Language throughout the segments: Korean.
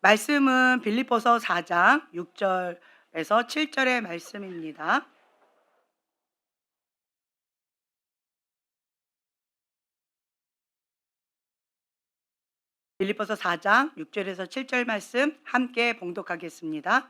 말씀은 빌립보서 4장 6절에서 7절의 말씀입니다. 빌립보서 4장 6절에서 7절 말씀 함께 봉독하겠습니다.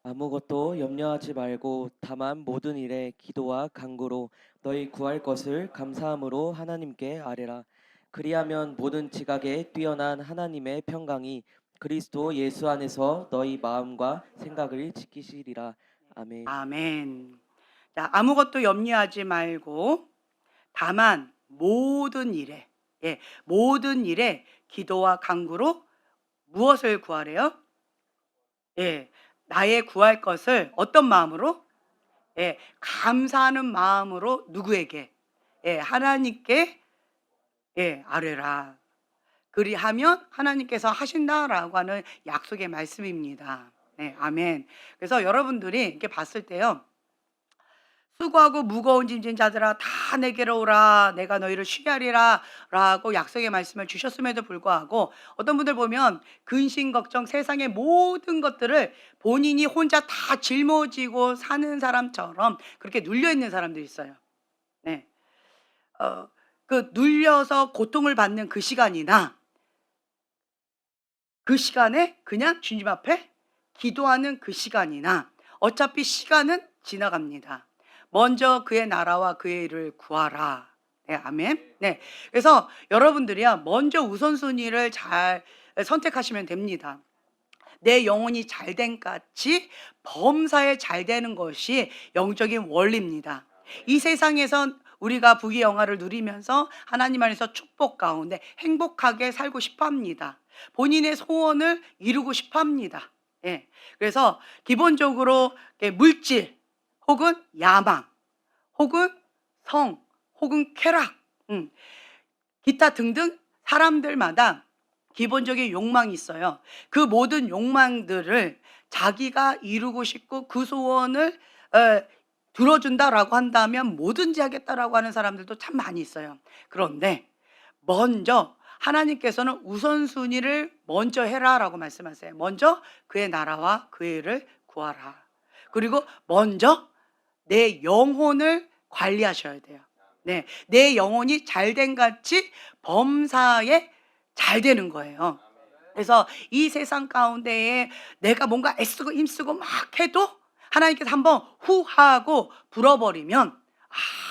아무것도 염려하지 말고 다만 모든 일에 기도와 간구로 너희 구할 것을 감사함으로 하나님께 아뢰라. 그리하면 모든 지각에 뛰어난 하나님의 평강이 그리스도 예수 안에서 너희 마음과 생각을 지키시리라. 아멘. 아멘. 자, 아무것도 염려하지 말고 다만 모든 일에 기도와 간구로 무엇을 구하래요? 나의 구할 것을 어떤 마음으로? 감사하는 마음으로 누구에게? 하나님께 아뢰라. 그리하면 하나님께서 하신다라고 하는 약속의 말씀입니다. 아멘. 그래서 여러분들이 이렇게 봤을 때요, 수고하고 무거운 짐진 자들아 다 내게로 오라 내가 너희를 쉬게 하리라 라고 약속의 말씀을 주셨음에도 불구하고 어떤 분들 보면 근심 걱정 세상의 모든 것들을 본인이 혼자 다 짊어지고 사는 사람처럼 그렇게 눌려있는 사람들이 있어요. 네. 그 눌려서 고통을 받는 그 시간이나 그 시간에 그냥 주님 앞에 기도하는 그 시간이나 어차피 시간은 지나갑니다. 먼저 그의 나라와 그의 일을 구하라. 아멘. 그래서 여러분들이야 먼저 우선순위를 잘 선택하시면 됩니다. 내 영혼이 잘된 같이 범사에 잘 되는 것이 영적인 원리입니다. 이 세상에선 우리가 부귀영화를 누리면서 하나님 안에서 축복 가운데 행복하게 살고 싶어 합니다. 본인의 소원을 이루고 싶어 합니다. 그래서 기본적으로 물질 혹은 야망 혹은 성 혹은 쾌락 기타 등등 사람들마다 기본적인 욕망이 있어요. 그 모든 욕망들을 자기가 이루고 싶고 그 소원을 들어준다라고 한다면 뭐든지 하겠다라고 하는 사람들도 참 많이 있어요. 그런데 먼저 하나님께서는 우선순위를 먼저 해라라고 말씀하세요. 먼저 그의 나라와 그의 일을 구하라. 그리고 먼저 내 영혼을 관리하셔야 돼요. 내 영혼이 잘된 같이 범사에 잘 되는 거예요. 그래서 이 세상 가운데에 내가 뭔가 애쓰고 힘쓰고 막 해도 하나님께서 한번 후 하고 불어버리면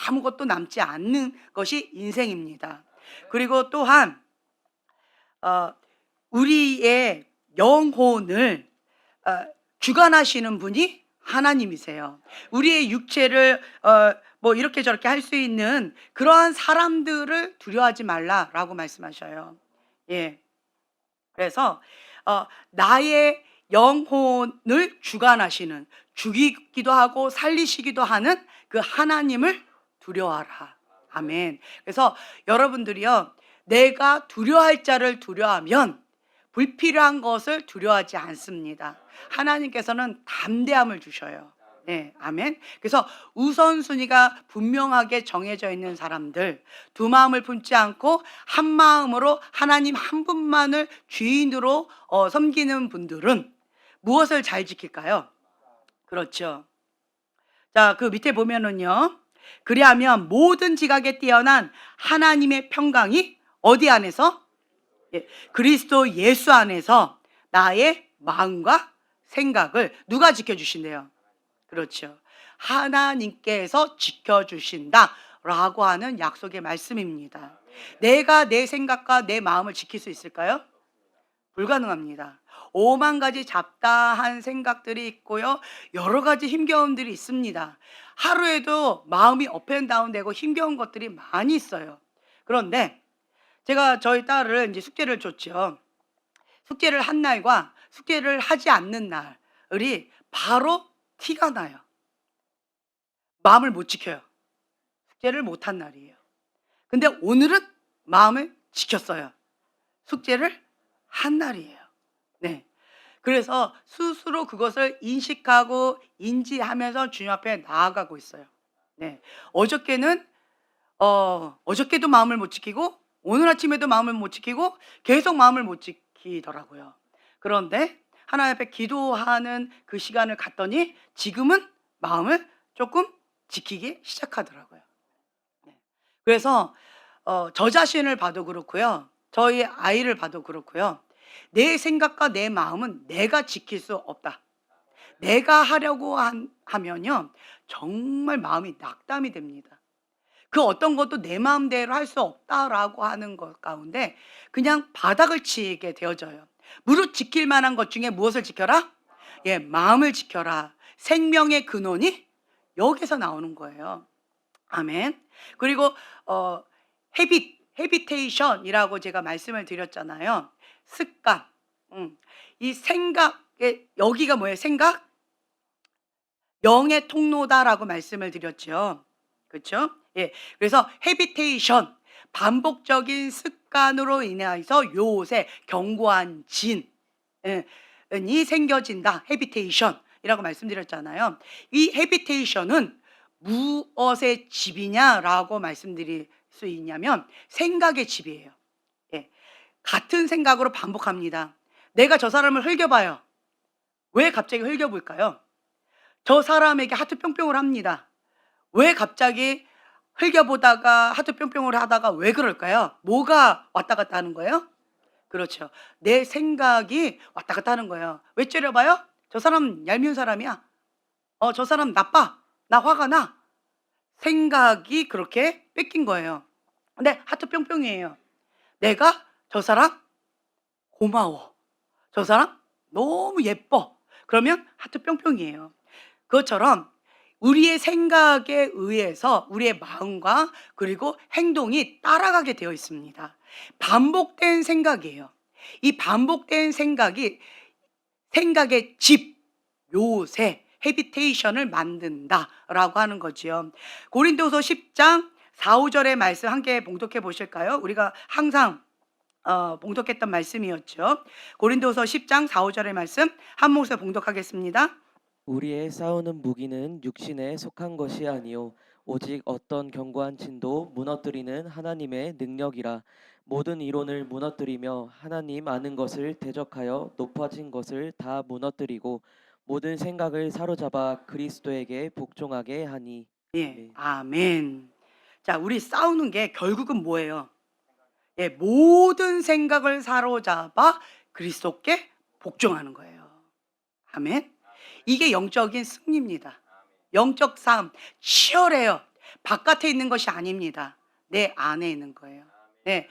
아무것도 남지 않는 것이 인생입니다. 그리고 또한 우리의 영혼을 주관하시는 분이 하나님이세요. 우리의 육체를 뭐 이렇게 저렇게 할 수 있는 그러한 사람들을 두려워하지 말라라고 말씀하셔요. 그래서 나의 영혼을 주관하시는, 죽이기도 하고 살리시기도 하는 그 하나님을 두려워하라. 아멘. 그래서 여러분들이요, 내가 두려워할 자를 두려워하면 불필요한 것을 두려워하지 않습니다. 하나님께서는 담대함을 주셔요. 아멘. 그래서 우선순위가 분명하게 정해져 있는 사람들, 두 마음을 품지 않고 한 마음으로 하나님 한 분만을 주인으로 섬기는 분들은 무엇을 잘 지킬까요? 그렇죠. 자, 그 밑에 보면은요, 그리하면 모든 지각에 뛰어난 하나님의 평강이 어디 안에서? 그리스도 예수 안에서 나의 마음과 생각을 누가 지켜주신대요? 그렇죠. 하나님께서 지켜주신다 라고 하는 약속의 말씀입니다. 내가 내 생각과 내 마음을 지킬 수 있을까요? 불가능합니다. 5만 가지 잡다한 생각들이 있고요. 여러 가지 힘겨움들이 있습니다. 하루에도 마음이 업앤다운 되고 힘겨운 것들이 많이 있어요. 그런데 제가 저희 딸을 이제 숙제를 줬죠. 숙제를 한 날과 숙제를 하지 않는 날이 바로 티가 나요. 마음을 못 지켜요. 숙제를 못한 날이에요. 근데 오늘은 마음을 지켰어요. 숙제를 한 날이에요. 그래서 스스로 그것을 인식하고 인지하면서 주님 앞에 나아가고 있어요. 어저께는 어저께도 마음을 못 지키고 오늘 아침에도 마음을 못 지키고 계속 마음을 못 지키더라고요. 그런데 하나님 앞에 기도하는 그 시간을 갖더니 지금은 마음을 조금 지키기 시작하더라고요. 네. 그래서 저 자신을 봐도 그렇고요. 저희 아이를 봐도 그렇고요. 내 생각과 내 마음은 내가 지킬 수 없다. 내가 하려고 하면요. 정말 마음이 낙담이 됩니다. 그 어떤 것도 내 마음대로 할 수 없다라고 하는 것 가운데 그냥 바닥을 치게 되어져요. 무릇 지킬 만한 것 중에 무엇을 지켜라? 예, 마음을 지켜라. 생명의 근원이 여기서 나오는 거예요. 아멘. 그리고 헤비테이션이라고 제가 말씀을 드렸잖아요. 습관. 이 생각의 여기가 뭐예요? 생각? 영의 통로다라고 말씀을 드렸죠. 그렇죠? 예. 그래서 헤비테이션 반복적인 습관으로 인해서 요새 견고한 진이 생겨진다. 헤비테이션이라고 말씀드렸잖아요. 이 헤비테이션은 무엇의 집이냐라고 말씀드릴 수 있냐면 생각의 집이에요. 예. 같은 생각으로 반복합니다. 내가 저 사람을 흘겨봐요. 왜 갑자기 흘겨볼까요? 저 사람에게 하트 뿅뿅을 합니다. 왜 갑자기 흘겨보다가 하트 뿅뿅을 하다가 왜 그럴까요? 뭐가 왔다 갔다 하는 거예요? 그렇죠. 내 생각이 왔다 갔다 하는 거예요. 왜 째려봐요? 저 사람 얄미운 사람이야. 저 사람 나빠. 나 화가 나. 생각이 그렇게 뺏긴 거예요. 근데 하트 뿅뿅이에요. 내가 저 사람 고마워. 저 사람 너무 예뻐. 그러면 하트 뿅뿅이에요. 그것처럼 우리의 생각에 의해서 우리의 마음과 그리고 행동이 따라가게 되어 있습니다. 반복된 생각이에요. 이 반복된 생각이 생각의 집, 요새, 헤비테이션을 만든다라고 하는 거지요. 고린도서 10장 4, 5절의 말씀 함께 봉독해 보실까요? 우리가 항상 봉독했던 말씀이었죠. 고린도서 10장 4, 5절의 말씀 한 목소리로 봉독하겠습니다. 우리의 싸우는 무기는 육신에 속한 것이 아니요 오직 어떤 견고한 진도 무너뜨리는 하나님의 능력이라. 모든 이론을 무너뜨리며 하나님 아는 것을 대적하여 높아진 것을 다 무너뜨리고 모든 생각을 사로잡아 그리스도에게 복종하게 하니. 예, 네. 아멘. 자, 우리 싸우는 게 결국은 뭐예요? 예, 모든 생각을 사로잡아 그리스도께 복종하는 거예요. 아멘. 이게 영적인 승리입니다. 영적 싸움 치열해요. 바깥에 있는 것이 아닙니다. 내 안에 있는 거예요. 네,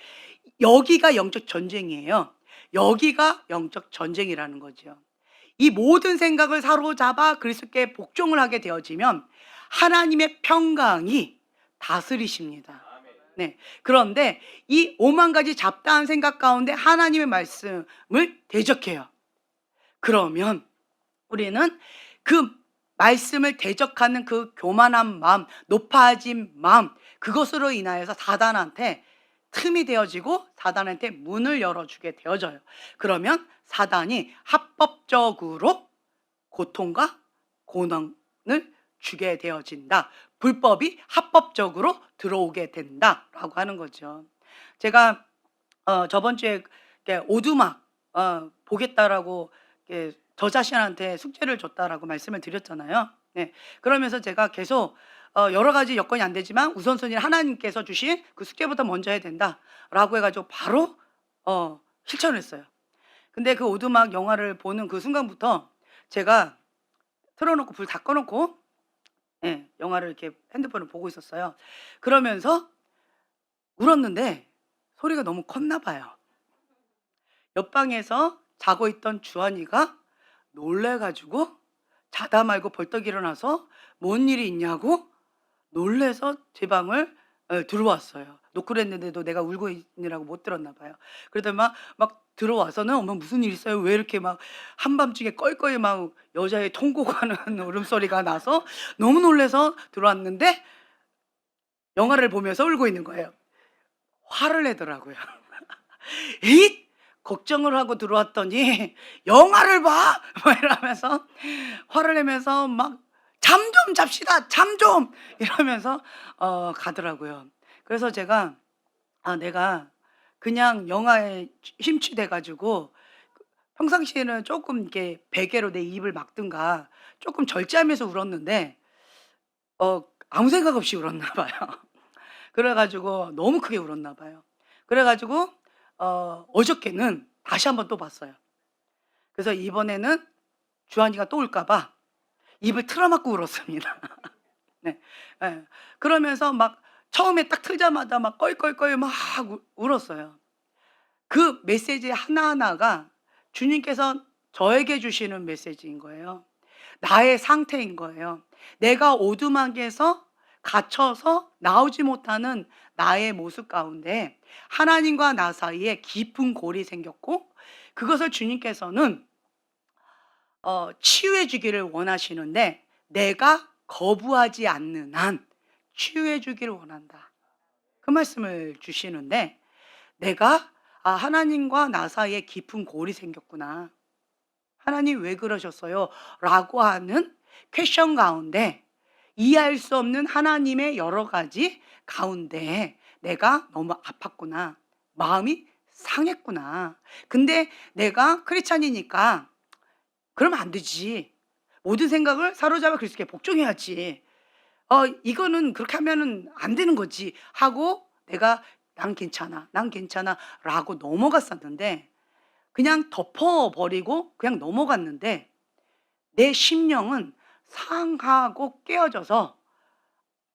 여기가 영적 전쟁이에요. 여기가 영적 전쟁이라는 거죠. 이 모든 생각을 사로잡아 그리스도께 복종을 하게 되어지면 하나님의 평강이 다스리십니다. 네. 그런데 이 5만 가지 잡다한 생각 가운데 하나님의 말씀을 대적해요. 그러면 우리는 그 말씀을 대적하는 그 교만한 마음, 높아진 마음, 그것으로 인하여서 사단한테 틈이 되어지고 사단한테 문을 열어주게 되어져요. 그러면 사단이 합법적으로 고통과 고난을 주게 되어진다. 불법이 합법적으로 들어오게 된다라고 하는 거죠. 제가 저번 주에 오두막 보겠다라고 저 자신한테 숙제를 줬다라고 말씀을 드렸잖아요. 네. 그러면서 제가 계속 여러 가지 여건이 안 되지만 우선순위 하나님께서 주신 그 숙제부터 먼저 해야 된다라고 해가지고 바로 실천을 했어요. 근데 그 오두막 영화를 보는 그 순간부터 제가 틀어놓고 불 다 꺼놓고 영화를 이렇게 핸드폰을 보고 있었어요. 그러면서 울었는데 소리가 너무 컸나 봐요. 옆방에서 자고 있던 주한이가 놀래가지고 자다 말고 벌떡 일어나서 뭔 일이 있냐고 놀래서 제 방을 들어왔어요. 노크를 했는데도 내가 울고 있느라고 못 들었나 봐요. 그러더니 막 들어와서는 엄마 무슨 일 있어요? 왜 이렇게 막 한밤중에 껄껄이 막 여자의 통곡하는 울음소리가 나서 너무 놀래서 들어왔는데 영화를 보면서 울고 있는 거예요. 화를 내더라고요. 에잇! 걱정을 하고 들어왔더니 영화를 봐! 막 이러면서 화를 내면서 막 잠 좀 잡시다. 잠 좀! 이러면서 가더라고요. 그래서 제가 내가 그냥 영화에 심취돼 가지고 평상시에는 조금 이렇게 베개로 내 입을 막든가 조금 절제하면서 울었는데 아무 생각 없이 울었나 봐요. 그래 가지고 너무 크게 울었나 봐요. 그래 가지고 어저께는 다시 한번 또 봤어요. 그래서 이번에는 주한이가 또 올까 봐 입을 틀어 막고 울었습니다. 네. 예. 그러면서 막 처음에 딱 틀자마자 막 껄껄껄 막 울었어요. 그 메시지 하나하나가 주님께서 저에게 주시는 메시지인 거예요. 나의 상태인 거예요. 내가 오두막에서 갇혀서 나오지 못하는 나의 모습 가운데 하나님과 나 사이에 깊은 골이 생겼고, 그것을 주님께서는 치유해 주기를 원하시는데 내가 거부하지 않는 한 치유해 주기를 원한다. 그 말씀을 주시는데, 내가 하나님과 나 사이에 깊은 골이 생겼구나. 하나님 왜 그러셨어요? 라고 하는 퀘션 가운데 이해할 수 없는 하나님의 여러 가지 가운데 내가 너무 아팠구나. 마음이 상했구나. 근데 내가 크리스찬이니까 그러면 안 되지. 모든 생각을 사로잡아 그리스도께 복종해야지. 이거는 그렇게 하면은 안 되는 거지 하고 내가 난 괜찮아, 난 괜찮아 라고 넘어갔었는데, 그냥 덮어버리고 그냥 넘어갔는데 내 심령은 상하고 깨어져서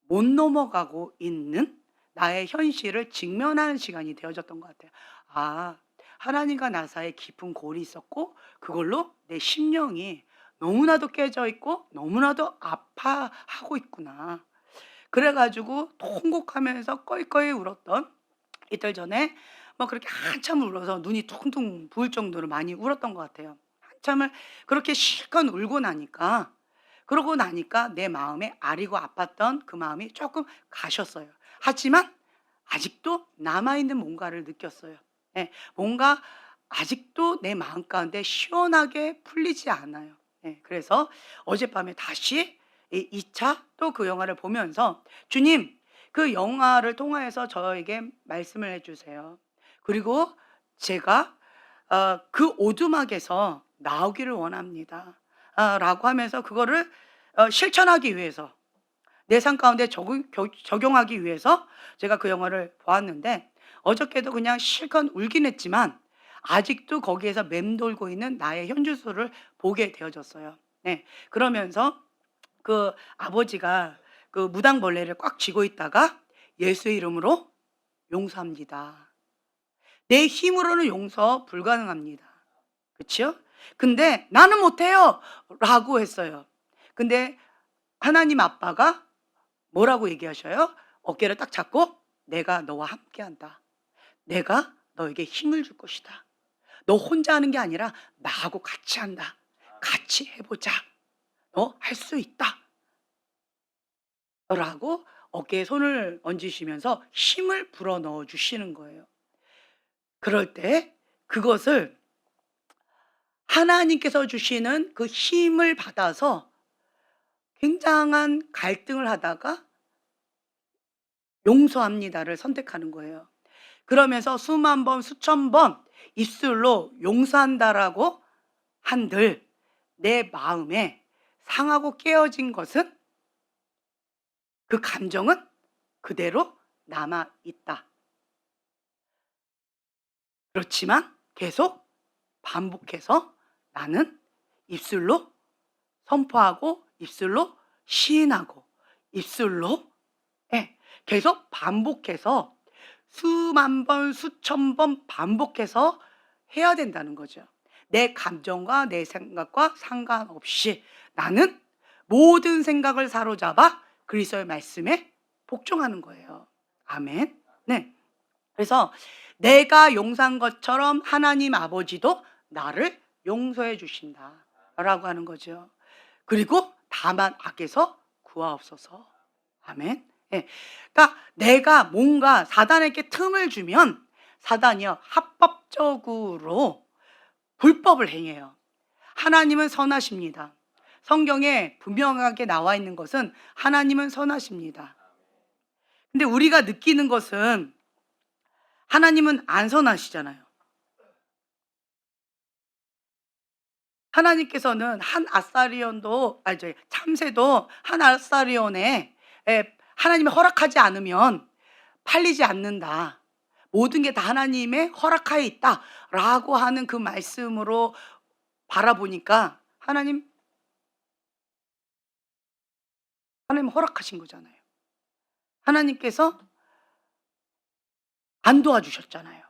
못 넘어가고 있는 나의 현실을 직면하는 시간이 되어졌던 것 같아요. 아, 하나님과 나 사이에 깊은 골이 있었고 그걸로 내 심령이 너무나도 깨져 있고 너무나도 아파하고 있구나. 그래 가지고 통곡하면서 껄껄 울었던, 이틀 전에 뭐 그렇게 한참 울어서 눈이 퉁퉁 부을 정도로 많이 울었던 것 같아요. 한참을 그렇게 실컷 울고 나니까, 그러고 나니까 내 마음에 아리고 아팠던 그 마음이 조금 가셨어요. 하지만 아직도 남아 있는 뭔가를 느꼈어요. 예. 뭔가 아직도 내 마음 가운데 시원하게 풀리지 않아요. 예. 그래서 어젯밤에 다시 이 2차 또 그 영화를 보면서 "주님, 그 영화를 통하여서 저에게 말씀을 해 주세요. 그리고 제가 그 오두막에서 나오기를 원합니다." 라고 하면서 그거를 실천하기 위해서, 내 삶 가운데 적용하기 위해서 제가 그 영화를 보았는데, 어저께도 그냥 실컷 울긴 했지만 아직도 거기에서 맴돌고 있는 나의 현주소를 보게 되어졌어요. 네. 그러면서 그 아버지가 그 무당벌레를 꽉 쥐고 있다가 "예수의 이름으로 용서합니다." 내 힘으로는 용서 불가능합니다. 그쵸? 근데 "나는 못해요." 라고 했어요. 근데 하나님 아빠가 뭐라고 얘기하셔요? 어깨를 딱 잡고 "내가 너와 함께한다. 내가 너에게 힘을 줄 것이다. 너 혼자 하는 게 아니라 나하고 같이 한다. 같이 해 보자. 너 할 수 있다." 라고 어깨에 손을 얹으시면서 힘을 불어넣어 주시는 거예요. 그럴 때 그것을 하나님께서 주시는 그 힘을 받아서 굉장한 갈등을 하다가 "용서합니다."를 선택하는 거예요. 그러면서 수만 번 수천 번 입술로 "용서한다."라고 한들 내 마음에 상하고 깨어진 것은, 그 감정은 그대로 남아 있다. 그렇지만 계속 반복해서 나는 입술로 선포하고 입술로 시인하고 입술로, 예, 계속 반복해서 수만 번 수천 번 반복해서 해야 된다는 거죠. 내 감정과 내 생각과 상관없이 나는 모든 생각을 사로잡아 그리스도의 말씀에 복종하는 거예요. 아멘. 네. 그래서 내가 용서한 것처럼 하나님 아버지도 나를 용서해 주신다라고 하는 거죠. 그리고 다만 악에서 구하옵소서. 아멘. 예. 그러니까 내가 뭔가 사단에게 틈을 주면 사단이요 합법적으로 불법을 행해요. 하나님은 선하십니다. 성경에 분명하게 나와 있는 것은 하나님은 선하십니다. 근데 우리가 느끼는 것은 하나님은 안 선하시잖아요. 하나님께서는 한 아사리온도 참새도 한 아사리온에 하나님이 허락하지 않으면 팔리지 않는다. 모든 게 다 하나님의 허락하에 있다라고 하는 그 말씀으로 바라보니까 하나님 허락하신 거잖아요. 하나님께서 안 도와주셨잖아요.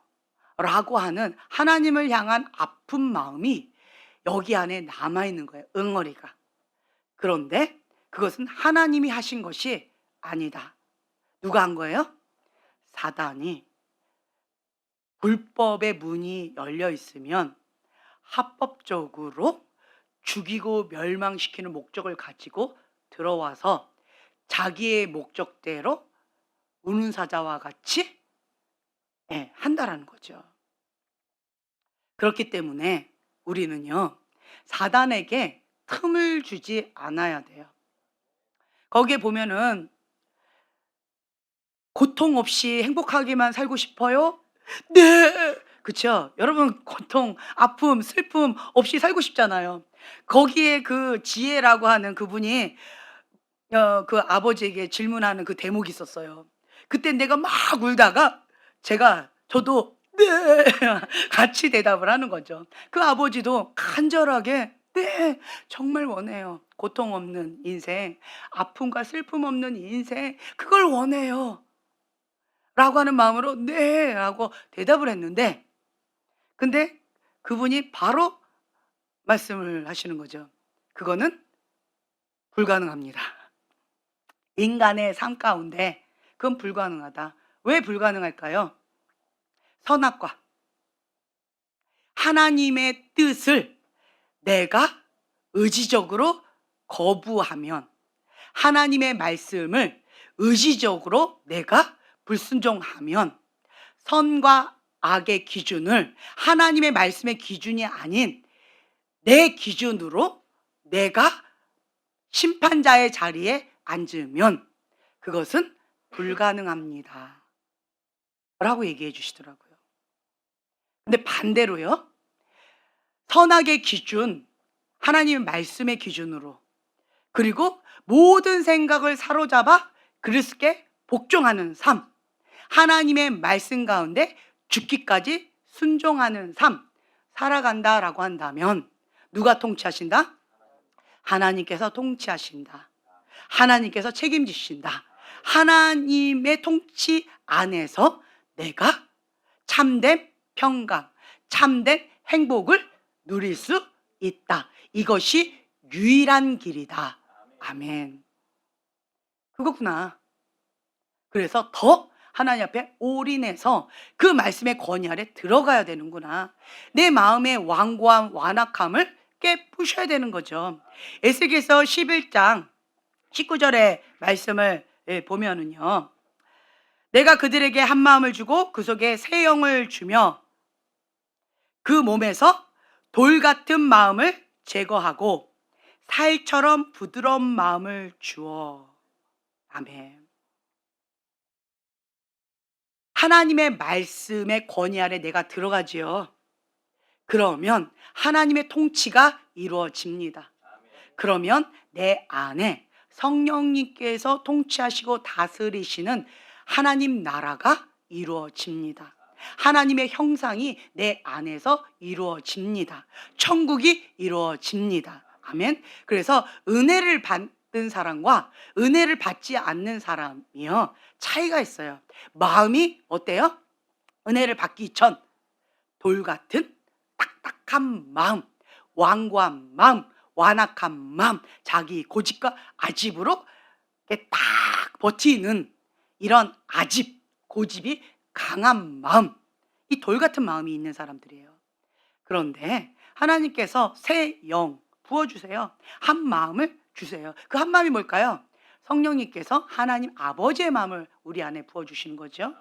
라고 하는 하나님을 향한 아픈 마음이 여기 안에 남아있는 거예요. 응어리가. 그런데 그것은 하나님이 하신 것이 아니다. 누가 한 거예요? 사단이. 불법의 문이 열려 있으면 합법적으로 죽이고 멸망시키는 목적을 가지고 들어와서 자기의 목적대로 우는 사자와 같이 한다라는 거죠. 그렇기 때문에 우리는요, 사단에게 틈을 주지 않아야 돼요. 거기에 보면은 고통 없이 행복하게만 살고 싶어요? 네. 그쵸? 여러분, 고통, 아픔, 슬픔 없이 살고 싶잖아요. 거기에 그 지혜라고 하는 그분이 그 아버지에게 질문하는 그 대목이 있었어요. 그때 내가 막 울다가 저도 네 같이 대답을 하는 거죠. 그 아버지도 간절하게 네 정말 원해요. 고통 없는 인생, 아픔과 슬픔 없는 인생 그걸 원해요. 라고 하는 마음으로 네 라고 대답을 했는데 근데 그분이 바로 말씀을 하시는 거죠. 그거는 불가능합니다. 인간의 삶 가운데 그건 불가능하다. 왜 불가능할까요? 선악과 하나님의 뜻을 내가 의지적으로 거부하면 하나님의 말씀을 의지적으로 내가 불순종하면 선과 악의 기준을 하나님의 말씀의 기준이 아닌 내 기준으로 내가 심판자의 자리에 앉으면 그것은 불가능합니다. 라고 얘기해 주시더라고요. 근데 반대로요. 선악의 기준, 하나님의 말씀의 기준으로 그리고 모든 생각을 사로잡아 그리스도께 복종하는 삶, 하나님의 말씀 가운데 죽기까지 순종하는 삶 살아간다라고 한다면 누가 통치하신다? 하나님께서 통치하신다. 하나님께서 책임지신다. 하나님의 통치 안에서 내가 참된 평강, 참된 행복을 누릴 수 있다. 이것이 유일한 길이다. 아멘. 그거구나. 그래서 더 하나님 앞에 올인해서 그 말씀의 권위 아래 들어가야 되는구나. 내 마음의 완고함, 완악함을 깨부셔야 되는 거죠. 에스겔서 11장 19절의 말씀을 보면은요. 내가 그들에게 한 마음을 주고 그 속에 새 영을 주며 그 몸에서 돌 같은 마음을 제거하고 살처럼 부드러운 마음을 주어. 아멘. 하나님의 말씀의 권위 아래 내가 들어가지요. 그러면 하나님의 통치가 이루어집니다. 그러면 내 안에 성령님께서 통치하시고 다스리시는 하나님 나라가 이루어집니다. 하나님의 형상이 내 안에서 이루어집니다. 천국이 이루어집니다. 아멘. 그래서 은혜를 받는 사람과 은혜를 받지 않는 사람이요 차이가 있어요. 마음이 어때요? 은혜를 받기 전 돌 같은 딱딱한 마음, 완고한 마음, 완악한 마음, 자기 고집과 아집으로 이렇게 딱 버티는 이런 아집, 고집이 강한 마음, 이 돌 같은 마음이 있는 사람들이에요. 그런데 하나님께서 새 영 부어주세요. 한 마음을 주세요. 그 한 마음이 뭘까요? 성령님께서 하나님 아버지의 마음을 우리 안에 부어주시는 거죠.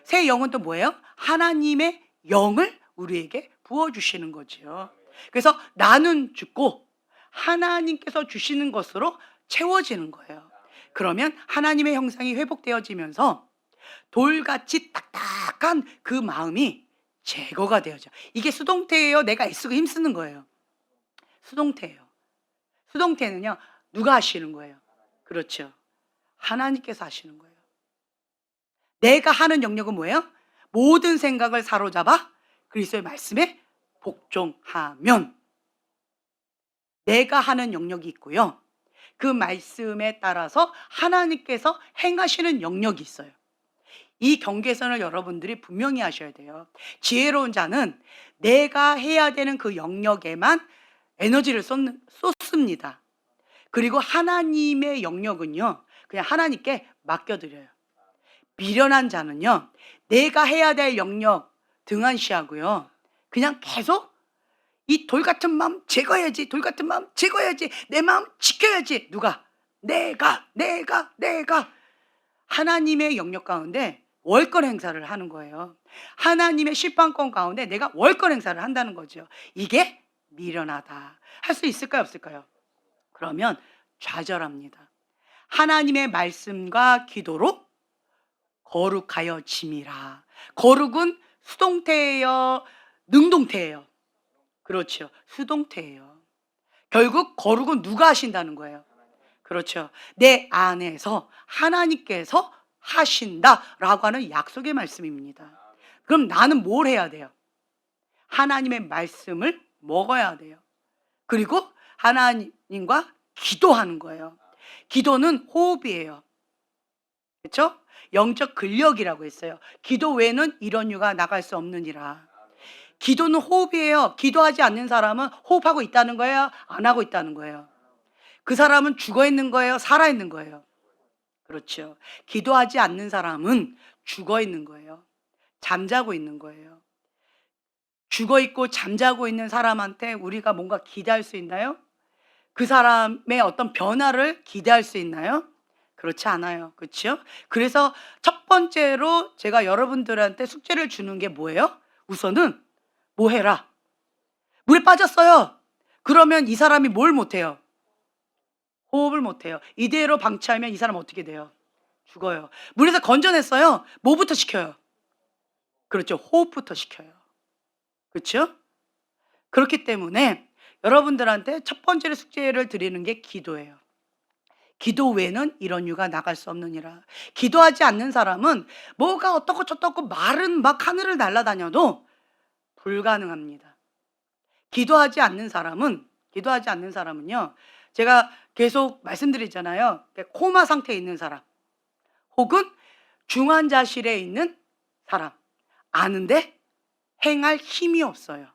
새 영은 또 뭐예요? 하나님의 영을 우리에게 부어주시는 거죠. 그래서 나는 죽고 하나님께서 주시는 것으로 채워지는 거예요. 그러면 하나님의 형상이 회복되어지면서 돌같이 딱딱한 그 마음이 제거가 되어져. 이게 수동태예요? 내가 애쓰고 힘쓰는 거예요? 수동태예요. 수동태는요, 누가 하시는 거예요? 그렇죠. 하나님께서 하시는 거예요. 내가 하는 영역은 뭐예요? 모든 생각을 사로잡아 그리스도의 말씀에 복종하면. 내가 하는 영역이 있고요. 그 말씀에 따라서 하나님께서 행하시는 영역이 있어요. 이 경계선을 여러분들이 분명히 하셔야 돼요. 지혜로운 자는 내가 해야 되는 그 영역에만 에너지를 쏟습니다. 그리고 하나님의 영역은요, 그냥 하나님께 맡겨드려요. 미련한 자는요, 내가 해야 될 영역 등한시하고요, 그냥 계속 이 돌 같은 마음 제거해야지, 돌 같은 마음 제거해야지, 내 마음 지켜야지. 누가? 내가. 하나님의 영역 가운데 월권 행사를 하는 거예요. 하나님의 심판권 가운데 내가 월권 행사를 한다는 거죠. 이게 미련하다. 할 수 있을까요, 없을까요? 그러면 좌절합니다. 하나님의 말씀과 기도로 거룩하여 짐이라. 거룩은 수동태예요, 능동태예요? 그렇죠. 수동태예요. 결국 거룩은 누가 하신다는 거예요? 그렇죠. 내 안에서 하나님께서 하신다라고 하는 약속의 말씀입니다. 그럼 나는 뭘 해야 돼요? 하나님의 말씀을 먹어야 돼요. 그리고 하나님과 기도하는 거예요. 기도는 호흡이에요. 그렇죠? 영적 근력이라고 했어요. 기도 외에는 이런 유가 나갈 수 없느니라. 기도는 호흡이에요. 기도하지 않는 사람은 호흡하고 있다는 거예요? 안 하고 있다는 거예요? 그 사람은 죽어 있는 거예요? 살아 있는 거예요? 그렇죠. 기도하지 않는 사람은 죽어 있는 거예요. 잠자고 있는 거예요. 죽어 있고 잠자고 있는 사람한테 우리가 뭔가 기대할 수 있나요? 그 사람의 어떤 변화를 기대할 수 있나요? 그렇지 않아요. 그렇죠? 그래서 첫 번째로 제가 여러분들한테 숙제를 주는 게 뭐예요? 우선은 뭐 해라? 물에 빠졌어요. 그러면 이 사람이 뭘 못해요? 호흡을 못해요. 이대로 방치하면 이 사람 어떻게 돼요? 죽어요. 물에서 건져냈어요. 뭐부터 시켜요? 그렇죠. 호흡부터 시켜요. 그렇죠? 그렇기 때문에 여러분들한테 첫 번째로 숙제를 드리는 게 기도예요. 기도 외에는 이런 유가 나갈 수 없느니라. 기도하지 않는 사람은 뭐가 어떻고 저떻고 말은 막 하늘을 날아다녀도 불가능합니다. 기도하지 않는 사람은요, 제가 계속 말씀드리잖아요. 코마 상태에 있는 사람, 혹은 중환자실에 있는 사람, 아는데 행할 힘이 없어요.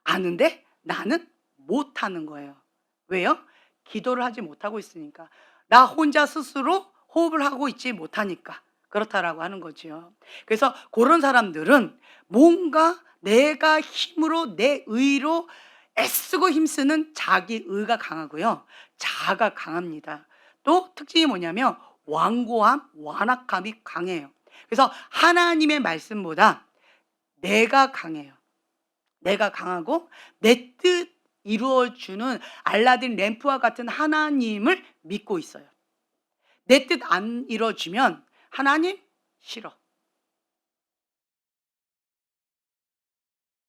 아는데 나는 못하는 거예요. 왜요? 기도를 하지 못하고 있으니까. 나 혼자 스스로 호흡을 하고 있지 못하니까 그렇다라고 하는 거죠. 그래서 그런 사람들은 뭔가 내가 힘으로, 내 의로 애쓰고 힘쓰는 자기 의가 강하고요, 자아가 강합니다. 또 특징이 뭐냐면 완고함, 완악함이 강해요. 그래서 하나님의 말씀보다 내가 강해요. 내가 강하고 내 뜻 이루어주는 알라딘 램프와 같은 하나님을 믿고 있어요. 내 뜻 안 이루어지면 하나님 싫어.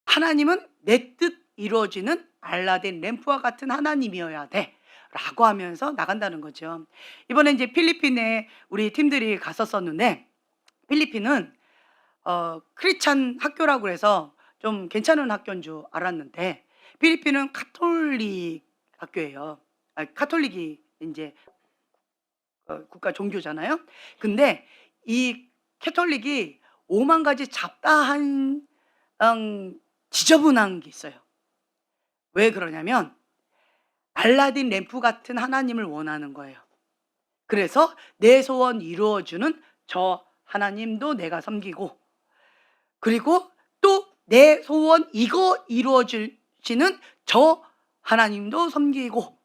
하나님은 내 뜻 이루어지는 알라딘 램프와 같은 하나님이어야 돼 라고 하면서 나간다는 거죠. 이번에 이제 필리핀에 우리 팀들이 갔었었는데, 필리핀은 크리스찬 학교라고 해서 좀 괜찮은 학교인 줄 알았는데, 필리핀은 카톨릭 학교예요. 카톨릭이 이제 국가 종교잖아요. 근데 이 캐톨릭이 5만 가지 잡다한 지저분한 게 있어요. 왜 그러냐면 알라딘 램프 같은 하나님을 원하는 거예요. 그래서 내 소원 이루어주는 저 하나님도 내가 섬기고, 그리고 또 내 소원 이거 이루어주시는 저 하나님도 섬기고,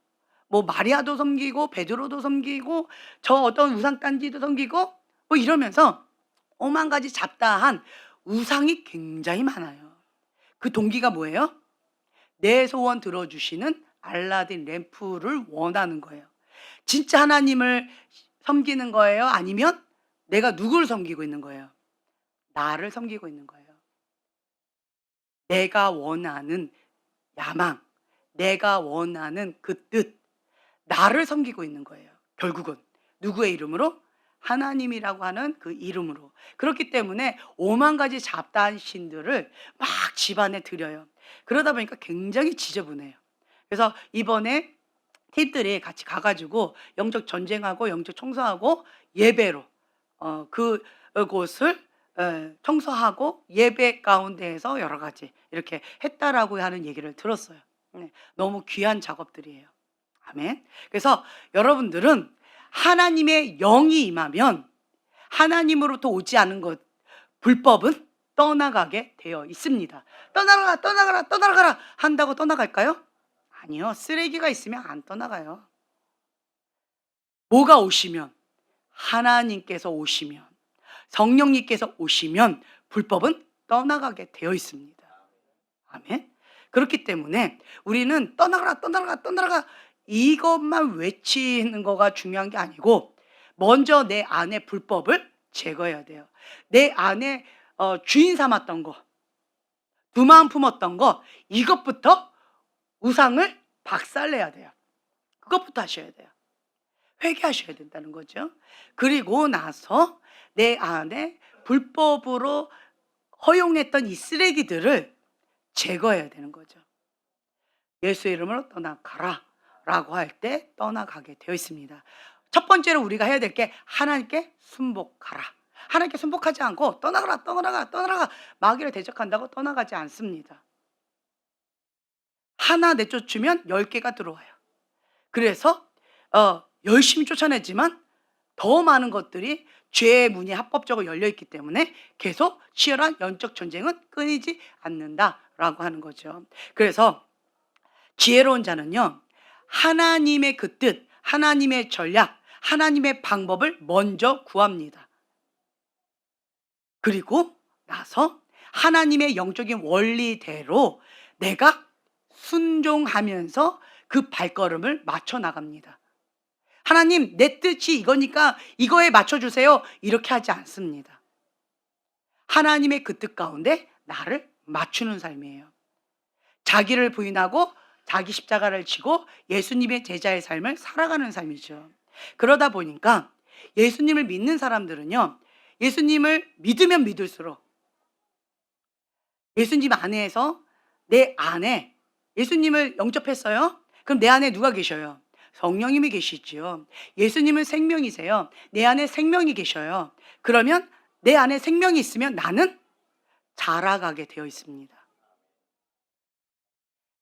뭐 마리아도 섬기고 베드로도 섬기고 저 어떤 우상단지도 섬기고, 뭐 이러면서 5만 가지 잡다한 우상이 굉장히 많아요. 그 동기가 뭐예요? 내 소원 들어주시는 알라딘 램프를 원하는 거예요. 진짜 하나님을 섬기는 거예요? 아니면 내가 누구를 섬기고 있는 거예요? 나를 섬기고 있는 거예요. 내가 원하는 야망, 내가 원하는 그 뜻, 나를 섬기고 있는 거예요. 결국은 누구의 이름으로? 하나님이라고 하는 그 이름으로. 그렇기 때문에 5만 가지 잡다한 신들을 막 집안에 들여요. 그러다 보니까 굉장히 지저분해요. 그래서 이번에 팀들이 같이 가가지고 영적 전쟁하고 영적 청소하고 예배로 그곳을 청소하고 예배 가운데에서 여러 가지 이렇게 했다라고 하는 얘기를 들었어요. 네, 너무 귀한 작업들이에요. 아멘. 그래서 여러분들은 하나님의 영이 임하면 하나님으로부터 오지 않은 것, 불법은 떠나가게 되어 있습니다. 떠나가라, 떠나가라, 떠나가라 한다고 떠나갈까요? 아니요. 쓰레기가 있으면 안 떠나가요. 뭐가 오시면? 하나님께서 오시면, 성령님께서 오시면 불법은 떠나가게 되어 있습니다. 아멘. 그렇기 때문에 우리는 떠나가라, 떠나가라, 떠나가라 이것만 외치는 거가 중요한 게 아니고 먼저 내 안에 불법을 제거해야 돼요. 내 안에 주인 삼았던 거, 두 마음 품었던 거, 이것부터 우상을 박살내야 돼요. 그것부터 하셔야 돼요. 회개하셔야 된다는 거죠. 그리고 나서 내 안에 불법으로 허용했던 이 쓰레기들을 제거해야 되는 거죠. 예수의 이름으로 떠나가라 라고 할 때 떠나가게 되어 있습니다. 첫 번째로 우리가 해야 될 게 하나님께 순복하라. 하나님께 순복하지 않고 떠나가라, 떠나가, 떠나가 마귀를 대적한다고 떠나가지 않습니다. 하나 내쫓으면 10개가 들어와요. 그래서 열심히 쫓아내지만 더 많은 것들이 죄의 문이 합법적으로 열려있기 때문에 계속 치열한 영적 전쟁은 끊이지 않는다라고 하는 거죠. 그래서 지혜로운 자는요, 하나님의 그 뜻, 하나님의 전략, 하나님의 방법을 먼저 구합니다. 그리고 나서 하나님의 영적인 원리대로 내가 순종하면서 그 발걸음을 맞춰 나갑니다. 하나님, 내 뜻이 이거니까 이거에 맞춰주세요. 이렇게 하지 않습니다. 하나님의 그 뜻 가운데 나를 맞추는 삶이에요. 자기를 부인하고 자기 십자가를 지고 예수님의 제자의 삶을 살아가는 삶이죠. 그러다 보니까 예수님을 믿는 사람들은요, 예수님을 믿으면 믿을수록 예수님 안에서 내 안에 예수님을 영접했어요? 그럼 내 안에 누가 계셔요? 성령님이 계시죠. 예수님은 생명이세요. 내 안에 생명이 계셔요. 그러면 내 안에 생명이 있으면 나는 자라가게 되어 있습니다.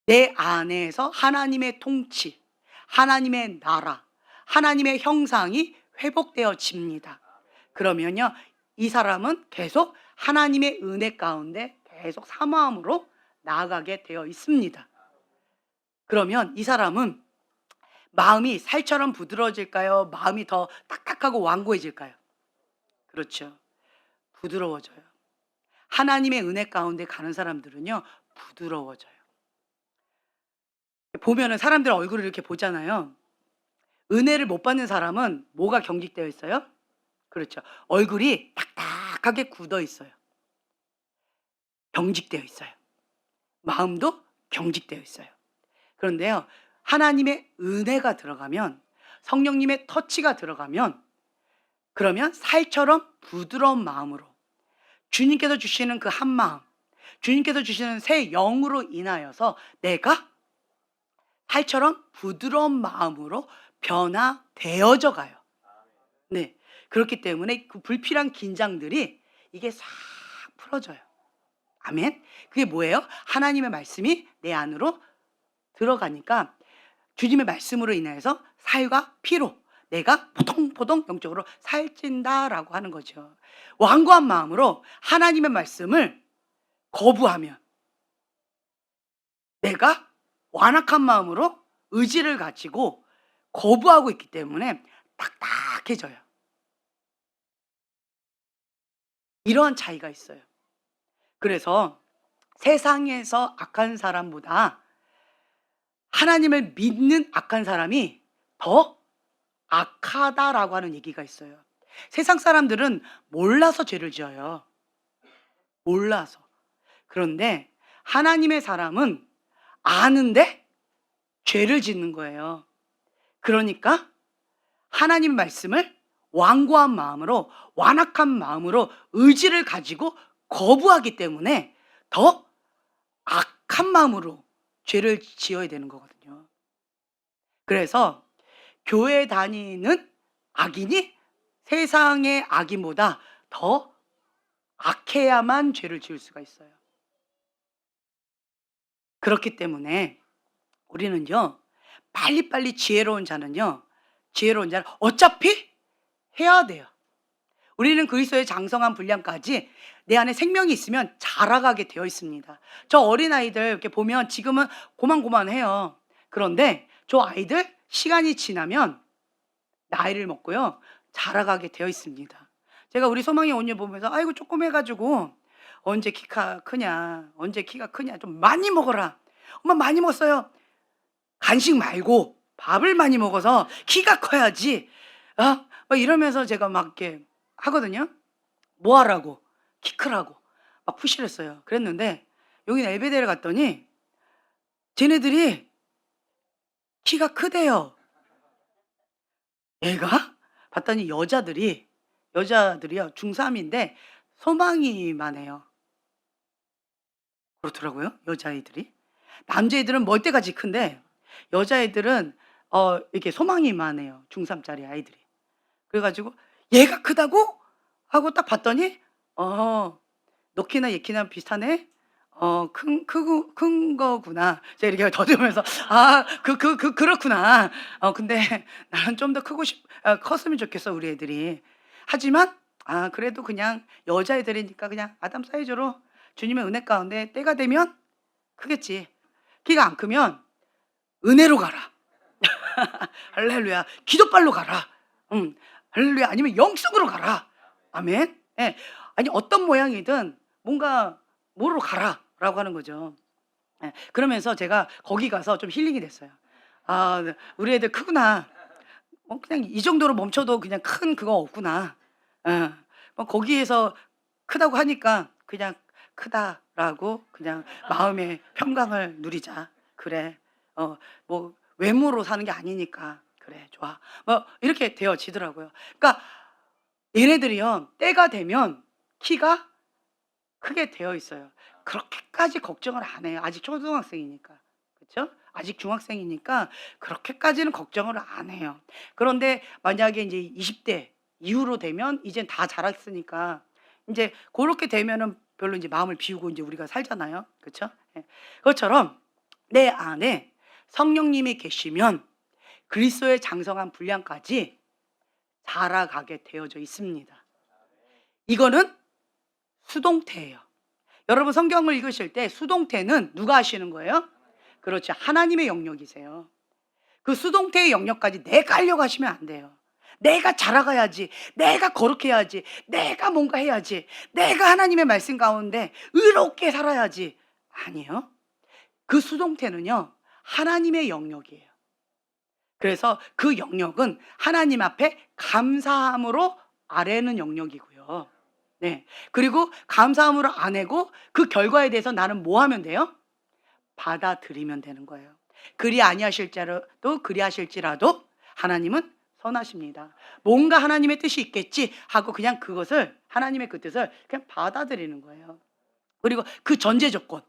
내 안에서 하나님의 통치, 하나님의 나라, 하나님의 형상이 회복되어집니다. 그러면요, 이 사람은 계속 하나님의 은혜 가운데 계속 사모함으로 나아가게 되어 있습니다. 그러면 이 사람은 마음이 살처럼 부드러워질까요? 마음이 더 딱딱하고 완고해질까요? 그렇죠. 부드러워져요. 하나님의 은혜 가운데 가는 사람들은요, 부드러워져요. 보면은 사람들 얼굴을 이렇게 보잖아요. 은혜를 못 받는 사람은 뭐가 경직되어 있어요? 그렇죠. 얼굴이 딱딱하게 굳어 있어요. 경직되어 있어요. 마음도 경직되어 있어요. 그런데요, 하나님의 은혜가 들어가면, 성령님의 터치가 들어가면, 그러면 살처럼 부드러운 마음으로 주님께서 주시는 그 한 마음, 주님께서 주시는 새 영으로 인하여서 내가 살처럼 부드러운 마음으로 변화되어져 가요. 네. 그렇기 때문에 그 불필요한 긴장들이 이게 싹 풀어져요. 아멘. 그게 뭐예요? 하나님의 말씀이 내 안으로 들어가니까 주님의 말씀으로 인해서 살과 피로 내가 포동포동 영적으로 살찐다라고 하는 거죠. 완고한 마음으로 하나님의 말씀을 거부하면 내가 완악한 마음으로 의지를 가지고 거부하고 있기 때문에 딱딱해져요. 이러한 차이가 있어요. 그래서 세상에서 악한 사람보다 하나님을 믿는 악한 사람이 더 악하다라고 하는 얘기가 있어요. 세상 사람들은 몰라서 죄를 지어요. 몰라서. 그런데 하나님의 사람은 아는데 죄를 짓는 거예요. 그러니까 하나님 말씀을 완고한 마음으로, 완악한 마음으로 의지를 가지고 거부하기 때문에 더 악한 마음으로 죄를 지어야 되는 거거든요. 그래서 교회 다니는 악인이 세상의 악인보다 더 악해야만 죄를 지을 수가 있어요. 그렇기 때문에 우리는요, 빨리빨리 지혜로운 자는 어차피 해야 돼요. 우리는 그리스도의 장성한 분량까지 내 안에 생명이 있으면 자라가게 되어 있습니다. 저 어린아이들 이렇게 보면 지금은 고만고만해요. 그런데 저 아이들 시간이 지나면 나이를 먹고요, 자라가게 되어 있습니다. 제가 우리 소망이 언니 보면서 아이고 조금 해가지고 언제 키가 크냐, 언제 키가 크냐, 좀 많이 먹어라. 엄마 많이 먹었어요. 간식 말고 밥을 많이 먹어서 키가 커야지. 막 이러면서 제가 막 이렇게 하거든요. 뭐 하라고? 키 크라고. 막 푸시를 했어요. 그랬는데 여기는 엘베데를 갔더니 쟤네들이 키가 크대요. 애가? 봤더니 여자들이요. 중3인데 소망이만 해요. 그렇더라고요. 여자애들이. 남자애들은 멀때까지 큰데 여자애들은 이렇게 소망이만 해요. 중3짜리 아이들이. 그래가지고 얘가 크다고? 하고 딱 봤더니 너 키나 얘 키나 비슷하네? 큰 거구나. 제가 이렇게 더듬으면서 그렇구나. 근데 나는 좀 더 컸으면 좋겠어 우리 애들이. 하지만 그래도 그냥 여자애들이니까 그냥 아담 사이즈로 주님의 은혜 가운데 때가 되면 크겠지. 키가 안 크면 은혜로 가라. 할렐루야. 기도발로 가라. 할렐루야. 아니면 영성으로 가라. 아멘. 예. 아니 어떤 모양이든 뭔가 뭐로 가라라고 하는 거죠. 예. 그러면서 제가 거기 가서 좀 힐링이 됐어요. 네. 우리 애들 크구나. 그냥 이 정도로 멈춰도 그냥 큰 그거 없구나. 예. 거기에서 크다고 하니까 그냥 크다라고 그냥 마음의 평강을 누리자. 그래. 뭐 외모로 사는 게 아니니까. 그래, 좋아. 뭐 이렇게 되어지더라고요. 그러니까 얘네들이요, 때가 되면 키가 크게 되어 있어요. 그렇게까지 걱정을 안 해요. 아직 초등학생이니까. 그렇죠? 아직 중학생이니까 그렇게까지는 걱정을 안 해요. 그런데 만약에 이제 20대 이후로 되면 이젠 다 자랐으니까 이제 그렇게 되면은 별로 이제 마음을 비우고 이제 우리가 살잖아요. 그렇죠? 예. 그것처럼 내 안에 성령님이 계시면 그리스도의 장성한 분량까지 자라가게 되어져 있습니다. 이거는 수동태예요. 여러분 성경을 읽으실 때 수동태는 누가 하시는 거예요? 그렇죠. 하나님의 영역이세요. 그 수동태의 영역까지 내가 하려고 하시면 안 돼요. 내가 자라가야지, 내가 거룩해야지, 내가 뭔가 해야지, 내가 하나님의 말씀 가운데 의롭게 살아야지. 아니에요. 그 수동태는요, 하나님의 영역이에요. 그래서 그 영역은 하나님 앞에 감사함으로 아뢰는 영역이고요. 네. 그리고 감사함으로 아뢰고 그 결과에 대해서 나는 뭐 하면 돼요? 받아들이면 되는 거예요. 그리하실지라도 하나님은 선하십니다. 뭔가 하나님의 뜻이 있겠지 하고 그냥 그것을, 하나님의 그 뜻을 그냥 받아들이는 거예요. 그리고 그 전제 조건,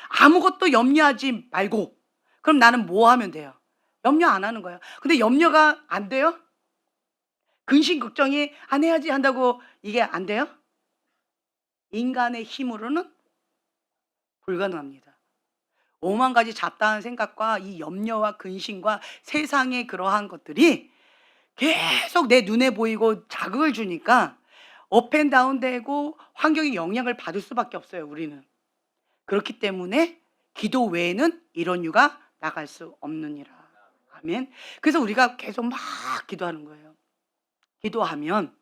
아무것도 염려하지 말고, 그럼 나는 뭐 하면 돼요? 염려 안 하는 거예요. 근데 염려가 안 돼요? 근심 걱정이 안 해야지 한다고 이게 안 돼요? 인간의 힘으로는 불가능합니다. 오만 가지 잡다한 생각과 이 염려와 근심과 세상의 그러한 것들이 계속 내 눈에 보이고 자극을 주니까 업앤다운 되고 환경의 영향을 받을 수밖에 없어요, 우리는. 그렇기 때문에 기도 외에는 이런 유가 나갈 수 없느니라. 아멘. 그래서 우리가 계속 막 기도하는 거예요. 기도하면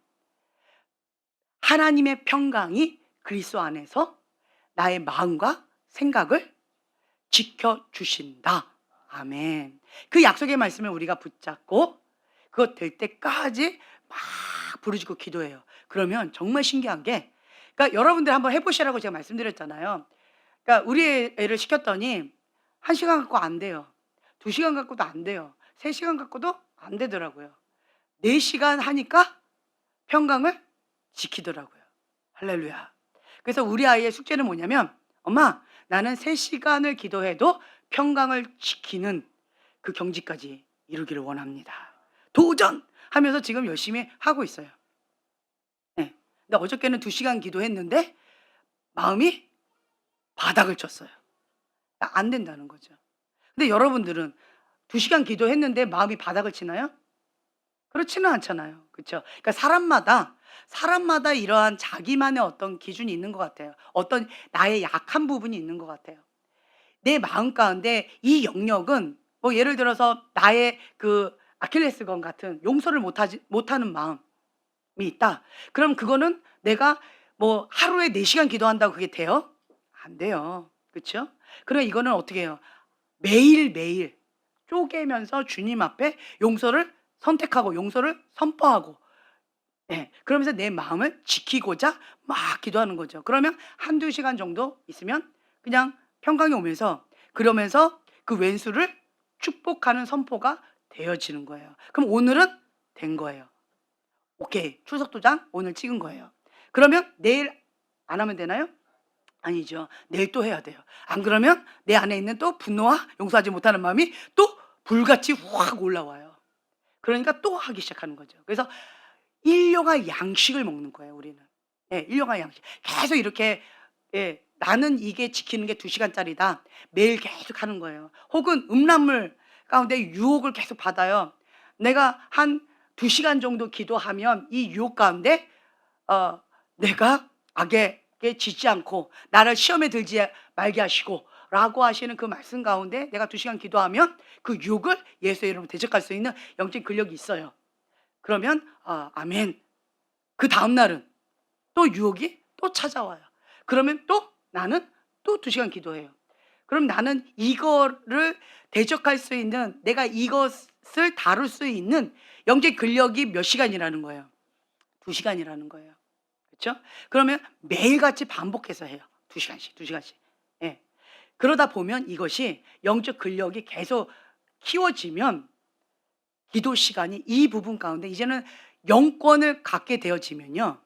하나님의 평강이 그리스도 안에서 나의 마음과 생각을 지켜주신다. 아멘. 그 약속의 말씀을 우리가 붙잡고 그것 될 때까지 막 부르짖고 기도해요. 그러면 정말 신기한 게, 그러니까 여러분들 한번 해보시라고 제가 말씀드렸잖아요. 그러니까 우리 애를 시켰더니 1시간 갖고 안 돼요. 2시간 갖고도 안 돼요. 3시간 갖고도 안 되더라고요. 4시간 하니까 평강을 지키더라고요. 할렐루야. 그래서 우리 아이의 숙제는 뭐냐면, 엄마, 나는 3시간을 기도해도 평강을 지키는 그 경지까지 이루기를 원합니다. 도전하면서 지금 열심히 하고 있어요. 네. 근데 어저께는 2시간 기도했는데 마음이 바닥을 쳤어요. 안 된다는 거죠. 근데 여러분들은 2시간 기도했는데 마음이 바닥을 치나요? 그렇지는 않잖아요. 그렇죠? 그러니까 사람마다 이러한 자기만의 어떤 기준이 있는 것 같아요. 어떤 나의 약한 부분이 있는 것 같아요. 내 마음 가운데 이 영역은 뭐 예를 들어서 나의 그 아킬레스건 같은 용서를 못하는 마음이 있다. 그럼 그거는 내가 뭐 하루에 4시간 기도한다고 그게 돼요? 안 돼요. 그렇죠? 그럼 이거는 어떻게 해요? 매일매일 쪼개면서 주님 앞에 용서를 선택하고 용서를 선포하고, 예, 그러면서 내 마음을 지키고자 막 기도하는 거죠. 그러면 1-2시간 정도 있으면 그냥 평강이 오면서, 그러면서 그 왼수를 축복하는 선포가 되어지는 거예요. 그럼 오늘은 된 거예요. 오케이, 출석도장 오늘 찍은 거예요. 그러면 내일 안 하면 되나요? 아니죠. 내일 또 해야 돼요. 안 그러면 내 안에 있는 또 분노와 용서하지 못하는 마음이 또 불같이 확 올라와요. 그러니까 또 하기 시작하는 거죠. 그래서 일용할 양식을 먹는 거예요, 우리는. 예, 일용할 양식. 계속 이렇게, 예, 나는 이게 지키는 게 2시간짜리다. 매일 계속 하는 거예요. 혹은 음란물 가운데 유혹을 계속 받아요. 내가 한 2시간 정도 기도하면 이 유혹 가운데 내가 악에게 지지 않고 나를 시험에 들지 말게 하시고 라고 하시는 그 말씀 가운데 내가 2시간 기도하면 그 유혹을 예수의 이름으로 대적할 수 있는 영적 근력이 있어요. 그러면 아멘. 그 다음 날은 또 유혹이 또 찾아와요. 그러면 또 나는 또 2시간 기도해요. 그럼 나는 이거를 대적할 수 있는, 내가 이것을 다룰 수 있는 영적 근력이 몇 시간이라는 거예요? 2시간이라는 거예요. 그렇죠? 그러면 매일같이 반복해서 해요. 2시간씩. 예. 그러다 보면 이것이 영적 근력이 계속 키워지면 기도 시간이 이 부분 가운데 이제는 영권을 갖게 되어지면요.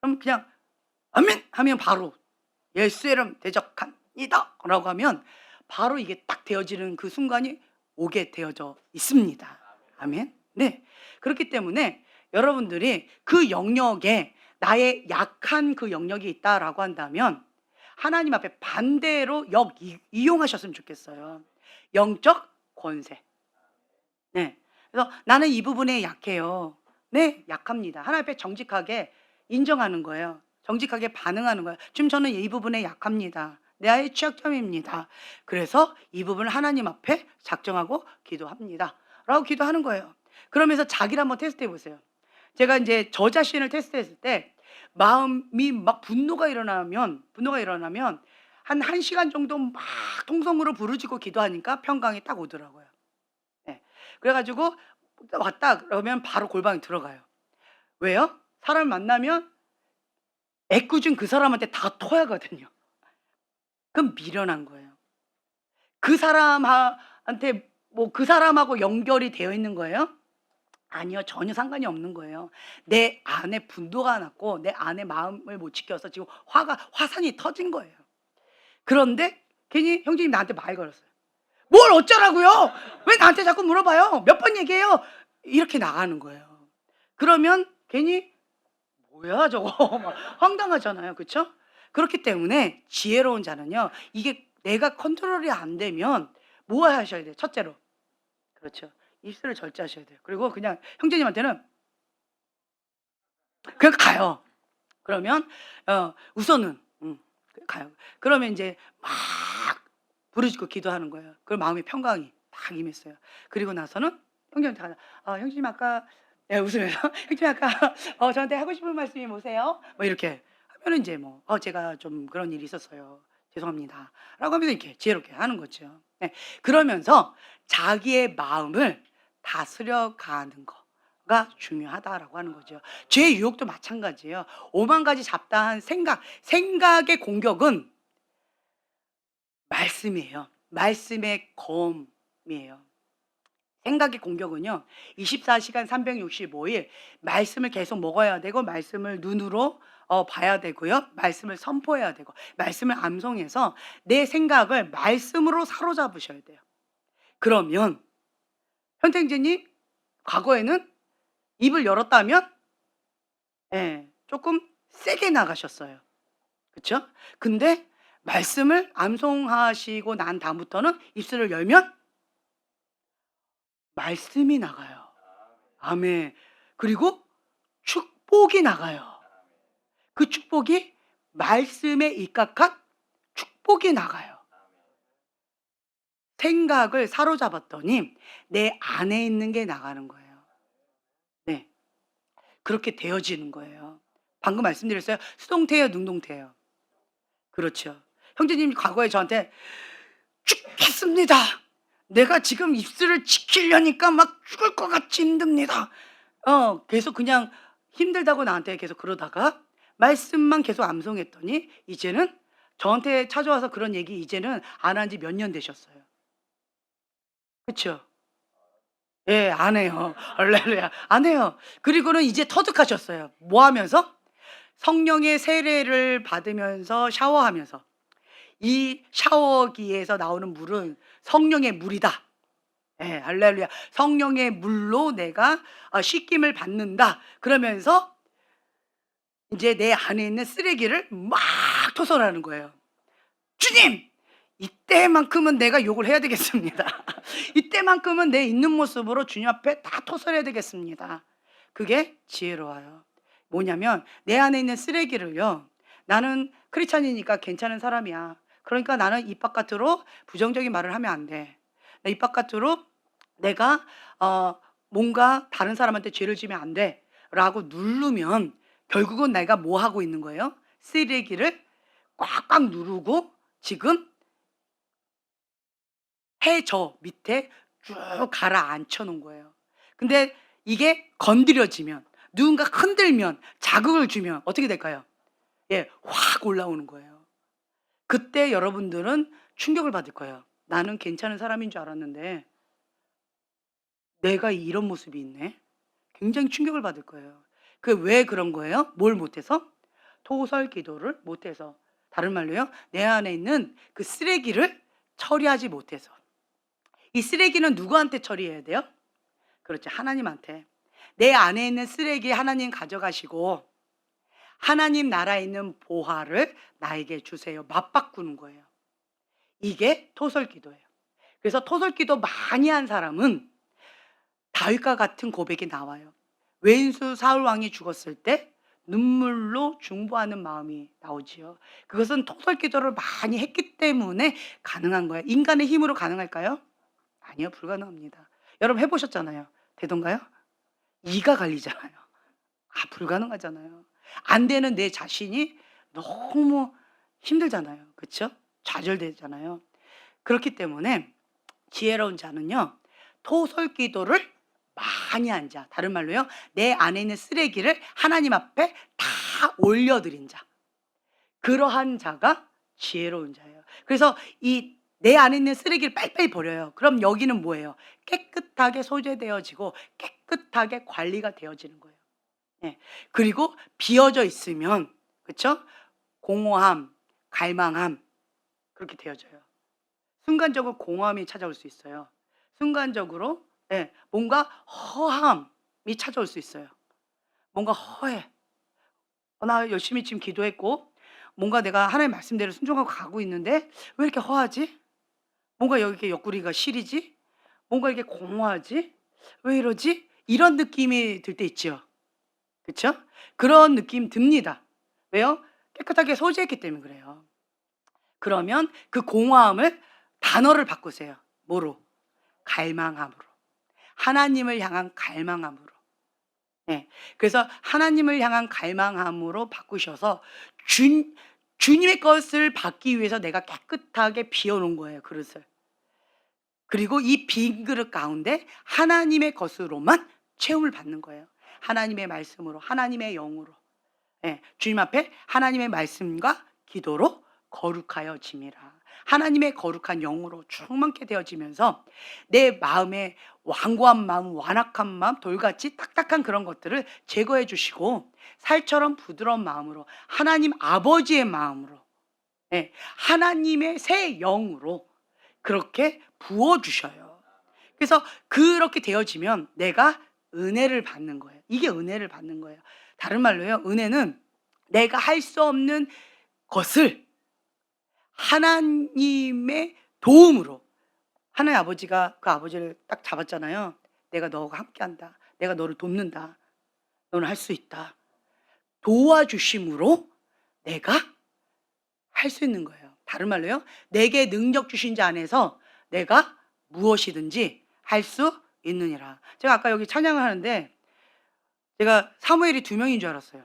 그럼 그냥 아멘 하면 바로 예수의 이름 대적합니다 라고 하면 바로 이게 딱 되어지는 그 순간이 오게 되어져 있습니다. 아멘. 네. 그렇기 때문에 여러분들이 그 영역에 나의 약한 그 영역이 있다라고 한다면 하나님 앞에 반대로 이용하셨으면 좋겠어요. 영적 권세. 네. 그래서 나는 이 부분에 약해요. 네, 약합니다. 하나님 앞에 정직하게 인정하는 거예요. 정직하게 반응하는 거예요. 지금 저는 이 부분에 약합니다. 내 아이의 취약점입니다. 그래서 이 부분을 하나님 앞에 작정하고 기도합니다. 라고 기도하는 거예요. 그러면서 자기를 한번 테스트해 보세요. 제가 이제 저 자신을 테스트했을 때 마음이 막 분노가 일어나면 한 1시간 정도 막 통성으로 부르짖고 기도하니까 평강이 딱 오더라고요. 네. 그래가지고 왔다 그러면 바로 골방에 들어가요. 왜요? 사람 만나면 애꿎은 그 사람한테 다 토하거든요. 그럼 미련한 거예요. 그 사람한테 뭐 그 사람하고 연결이 되어 있는 거예요? 아니요. 전혀 상관이 없는 거예요. 내 안에 분노가 났고 내 안에 마음을 못 지켜서 지금 화산이 터진 거예요. 그런데 괜히 형제님 나한테 말 걸었어요. 뭘 어쩌라고요? 왜 나한테 자꾸 물어봐요? 몇 번 얘기해요? 이렇게 나가는 거예요. 그러면 괜히 뭐야 저거 막 황당하잖아요. 그렇죠? 그렇기 때문에 지혜로운 자는요. 이게 내가 컨트롤이 안 되면 뭐 하셔야 돼요? 첫째로. 그렇죠. 입술을 절제하셔야 돼요. 그리고 그냥 형제님한테는 그냥 가요. 그러면 우선은 가요. 그러면 이제 막 부르짖고 기도하는 거예요. 그 마음의 평강이 딱 임했어요. 그리고 나서는 형제한테 가서 형제님 아까 웃으면서 형제님 아까 저한테 하고 싶은 말씀이 뭐세요? 뭐 이렇게 하면은 이제 뭐 제가 좀 그런 일이 있었어요. 죄송합니다. 라고 하면서 이렇게 지혜롭게 하는 거죠. 네. 그러면서 자기의 마음을 다스려 가는 거가 중요하다라고 하는 거죠. 죄의 유혹도 마찬가지예요. 5만 가지 잡다한 생각의 공격은 말씀이에요. 말씀의 검이에요. 생각의 공격은요. 24시간 365일 말씀을 계속 먹어야 되고 말씀을 눈으로 봐야 되고요. 말씀을 선포해야 되고 말씀을 암송해서 내 생각을 말씀으로 사로잡으셔야 돼요. 그러면 현택제님 과거에는 입을 열었다면 조금 세게 나가셨어요. 그렇죠? 근데 말씀을 암송하시고 난 다음부터는 입술을 열면 말씀이 나가요. 아멘. 그리고 축복이 나가요. 그 축복이 말씀에 입각한 축복이 나가요. 생각을 사로잡았더니 내 안에 있는 게 나가는 거예요. 네. 그렇게 되어지는 거예요. 방금 말씀드렸어요. 수동태예요, 능동태예요? 그렇죠. 형제님이 과거에 저한테 죽겠습니다. 내가 지금 입술을 지키려니까 막 죽을 것 같이 힘듭니다. 계속 그냥 힘들다고 나한테 계속 그러다가 말씀만 계속 암송했더니 이제는 저한테 찾아와서 그런 얘기 이제는 안 한 지 몇 년 되셨어요. 그쵸? 예, 안 해요. 할렐루야. 안 해요. 그리고는 이제 터득하셨어요. 뭐 하면서? 성령의 세례를 받으면서 샤워하면서 이 샤워기에서 나오는 물은 성령의 물이다. 예, 할렐루야. 성령의 물로 내가 씻김을 받는다. 그러면서 이제 내 안에 있는 쓰레기를 막 토설하는 거예요. 주님! 이때만큼은 내가 욕을 해야 되겠습니다. 이때만큼은 내 있는 모습으로 주님 앞에 다 토설해야 되겠습니다. 그게 지혜로워요. 뭐냐면 내 안에 있는 쓰레기를요. 나는 크리스찬이니까 괜찮은 사람이야. 그러니까 나는 입 바깥으로 부정적인 말을 하면 안 돼. 입 바깥으로 내가 뭔가 다른 사람한테 죄를 지면 안 돼. 라고 누르면 결국은 내가 뭐 하고 있는 거예요? 쓰레기를 꽉꽉 누르고 지금 해저 밑에 쭉 가라앉혀 놓은 거예요. 근데 이게 건드려지면 누군가 흔들면 자극을 주면 어떻게 될까요? 예, 확 올라오는 거예요. 그때 여러분들은 충격을 받을 거예요. 나는 괜찮은 사람인 줄 알았는데 내가 이런 모습이 있네. 굉장히 충격을 받을 거예요. 그 왜 그런 거예요? 뭘 못해서? 토설 기도를 못해서. 다른 말로요. 내 안에 있는 그 쓰레기를 처리하지 못해서. 이 쓰레기는 누구한테 처리해야 돼요? 그렇죠. 하나님한테. 내 안에 있는 쓰레기 하나님 가져가시고 하나님 나라에 있는 보화를 나에게 주세요. 맞바꾸는 거예요. 이게 토설기도예요. 그래서 토설기도 많이 한 사람은 다윗과 같은 고백이 나와요. 왼수 사울 왕이 죽었을 때 눈물로 중보하는 마음이 나오지요. 그것은 토설기도를 많이 했기 때문에 가능한 거예요. 인간의 힘으로 가능할까요? 아니요, 불가능합니다. 여러분 해보셨잖아요. 되던가요? 이가 갈리잖아요. 불가능하잖아요. 안 되는 내 자신이 너무 힘들잖아요. 그렇죠? 좌절되잖아요. 그렇기 때문에 지혜로운 자는요. 토설 기도를 많이 한 자. 다른 말로요. 내 안에 있는 쓰레기를 하나님 앞에 다 올려드린 자. 그러한 자가 지혜로운 자예요. 그래서 이 내 안에 있는 쓰레기를 빨리빨리 버려요. 그럼 여기는 뭐예요? 깨끗하게 소재되어지고 깨끗하게 관리가 되어지는 거예요. 예. 그리고 비어져 있으면 그렇죠? 공허함, 갈망함 그렇게 되어져요. 순간적으로 공허함이 찾아올 수 있어요. 순간적으로 뭔가 허함이 찾아올 수 있어요. 뭔가 허해. 나 열심히 지금 기도했고 뭔가 내가 하나님의 말씀대로 순종하고 가고 있는데 왜 이렇게 허하지? 뭔가 여기 옆구리가 시리지? 뭔가 이렇게 공허하지? 왜 이러지? 이런 느낌이 들 때 있죠. 그렇죠? 그런 느낌 듭니다. 왜요? 깨끗하게 소지했기 때문에 그래요. 그러면 그 공허함을 단어를 바꾸세요. 뭐로? 갈망함으로. 하나님을 향한 갈망함으로. 네. 그래서 하나님을 향한 갈망함으로 바꾸셔서 주님의 것을 받기 위해서 내가 깨끗하게 비워놓은 거예요. 그릇을. 그리고 이 빈 그릇 가운데 하나님의 것으로만 채움을 받는 거예요. 하나님의 말씀으로, 하나님의 영으로. 주님 앞에 하나님의 말씀과 기도로 거룩하여짐이라. 하나님의 거룩한 영으로 충만케 되어지면서 내 마음에 완고한 마음, 완악한 마음, 돌같이 딱딱한 그런 것들을 제거해 주시고 살처럼 부드러운 마음으로 하나님 아버지의 마음으로, 예, 하나님의 새 영으로 그렇게 부어 주셔요. 그래서 그렇게 되어지면 내가 은혜를 받는 거예요. 이게 은혜를 받는 거예요. 다른 말로요, 은혜는 내가 할 수 없는 것을 하나님의 도움으로, 하나님 아버지가 그 아버지를 딱 잡았잖아요. 내가 너와 함께한다. 내가 너를 돕는다. 너는 할 수 있다. 도와주심으로 내가 할 수 있는 거예요. 다른 말로요, 내게 능력 주신 자 안에서 내가 무엇이든지 할 수 있느니라. 제가 아까 여기 찬양을 하는데 제가 사무엘이 2명인 줄 알았어요.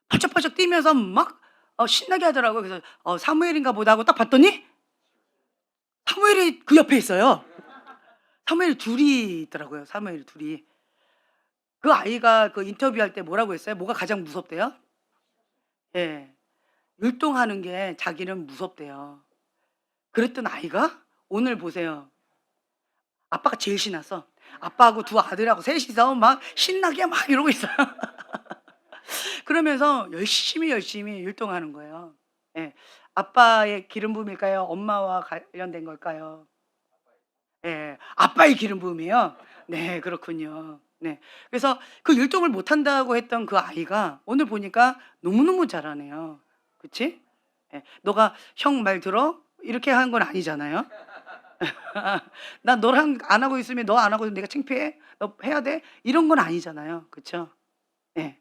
퍼쩍퍼쩍 뛰면서 막 신나게 하더라고요. 그래서 사무엘인가 보다 하고 딱 봤더니 사무엘이 그 옆에 있어요. 사무엘이 둘이 있더라고요. 사무엘이 둘이. 그 아이가 그 인터뷰할 때 뭐라고 했어요? 뭐가 가장 무섭대요? 예. 율동하는 게 자기는 무섭대요. 그랬던 아이가 오늘 보세요. 아빠가 제일 신났어. 아빠하고 두 아들하고 셋이서 막 신나게 막 이러고 있어요. 그러면서 열심히 율동하는 거예요. 예. 아빠의 기름 부음일까요? 엄마와 관련된 걸까요? 예. 아빠의 기름 부음이에요? 네, 그렇군요. 네. 그래서 그 율동을 못 한다고 했던 그 아이가 오늘 보니까 너무너무 잘하네요. 그치? 예. "너가 형 말 들어?" 이렇게 한 건 아니잖아요. "나 너랑 안 하고 있으면 너 안 하고 있으면 내가 창피해? 너 해야 돼?" 이런 건 아니잖아요. 그쵸? 예.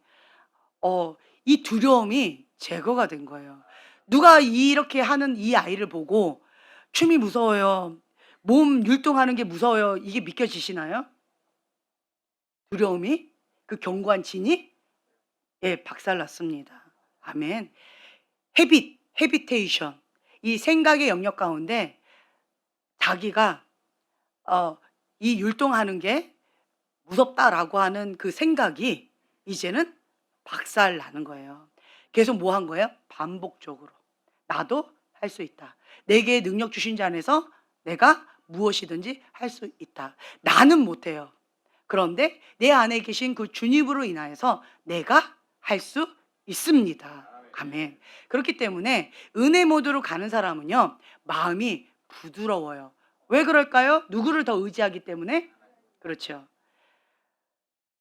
이 두려움이 제거가 된 거예요. 누가 이렇게 하는 이 아이를 보고 춤이 무서워요. 몸 율동하는 게 무서워요. 이게 믿겨지시나요? 두려움이? 그 견고한 진이? 예, 박살났습니다. 아멘. 헤비테이션. 이 생각의 영역 가운데 자기가 이 율동하는 게 무섭다라고 하는 그 생각이 이제는 박살나는 거예요. 계속 뭐 한 거예요? 반복적으로. 나도 할 수 있다. 내게 능력 주신 자 안에서 내가 무엇이든지 할 수 있다. 나는 못해요. 그런데 내 안에 계신 그 주님으로 인하여서 내가 할 수 있습니다. 아멘. 그렇기 때문에 은혜 모드로 가는 사람은요, 마음이 부드러워요. 왜 그럴까요? 누구를 더 의지하기 때문에? 그렇죠.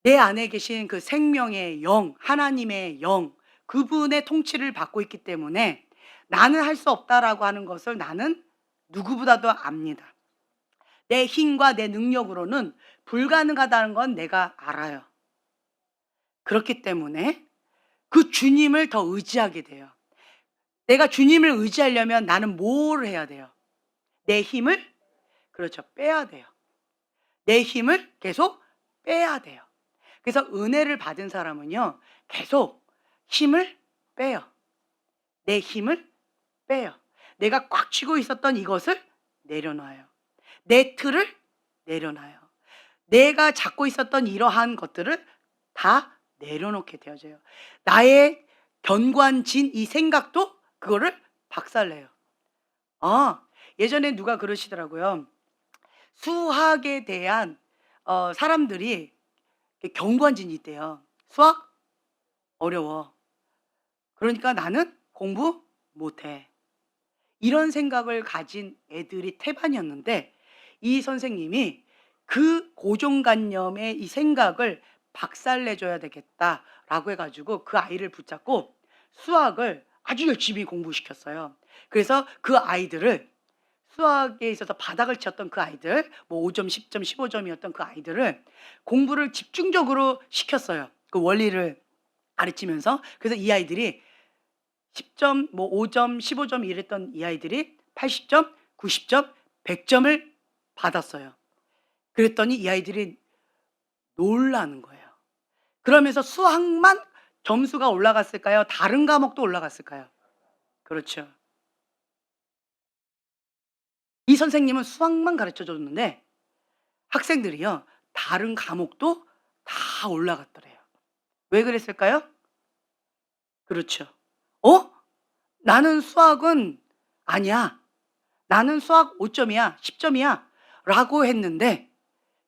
내 안에 계신 그 생명의 영, 하나님의 영, 그분의 통치를 받고 있기 때문에 나는 할 수 없다라고 하는 것을 나는 누구보다도 압니다. 내 힘과 내 능력으로는 불가능하다는 건 내가 알아요. 그렇기 때문에 그 주님을 더 의지하게 돼요. 내가 주님을 의지하려면 나는 뭘 해야 돼요? 내 힘을, 그렇죠, 빼야 돼요. 내 힘을 계속 빼야 돼요. 그래서 은혜를 받은 사람은요, 계속 힘을 빼요. 내 힘을 빼요. 내가 꽉 쥐고 있었던 이것을 내려놔요. 내 틀을 내려놔요. 내가 잡고 있었던 이러한 것들을 다 내려놓게 되어져요. 나의 견고한 진 이 생각도 그거를 박살내요. 예전에 누가 그러시더라고요. 수학에 대한 사람들이 견고한 진이 있대요. 수학 어려워. 그러니까 나는 공부 못해. 이런 생각을 가진 애들이 태반이었는데 이 선생님이 그 고정관념의 이 생각을 박살내줘야 되겠다라고 해가지고 그 아이를 붙잡고 수학을 아주 열심히 공부시켰어요. 그래서 그 아이들을, 수학에 있어서 바닥을 쳤던 그 아이들, 뭐 5점, 10점, 15점이었던 그 아이들을 공부를 집중적으로 시켰어요. 그 원리를 가르치면서. 그래서 이 아이들이 10점, 뭐 5점, 15점 이랬던 이 아이들이 80점, 90점, 100점을 받았어요. 그랬더니 이 아이들이 놀라는 거예요. 그러면서 수학만 점수가 올라갔을까요? 다른 과목도 올라갔을까요? 그렇죠. 이 선생님은 수학만 가르쳐 줬는데 학생들이요, 다른 과목도 다 올라갔더래요. 왜 그랬을까요? 그렇죠. 나는 수학은 아니야. 나는 수학 5점이야. 10점이야. 라고 했는데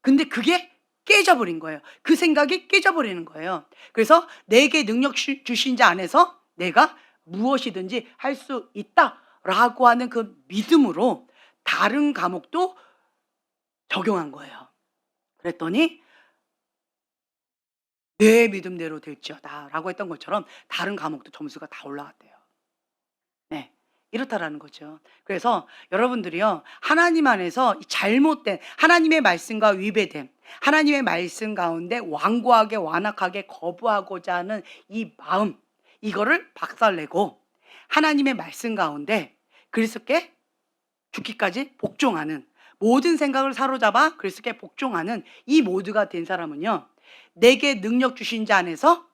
근데 그게 깨져버린 거예요. 그 생각이 깨져버리는 거예요. 그래서 내게 능력 주신 자 안에서 내가 무엇이든지 할 수 있다라고 하는 그 믿음으로 다른 과목도 적용한 거예요. 그랬더니 내 믿음대로 될지어다라고 했던 것처럼 다른 과목도 점수가 다 올라갔대요. 네. 이렇다라는 거죠. 그래서 여러분들이요, 하나님 안에서 이 잘못된 하나님의 말씀과 위배된 하나님의 말씀 가운데 완고하게 완악하게 거부하고자 하는 이 마음, 이거를 박살내고 하나님의 말씀 가운데 그리스도께 죽기까지 복종하는, 모든 생각을 사로잡아 그리스도께 복종하는 이 모두가 된 사람은요, 내게 능력 주신 자 안에서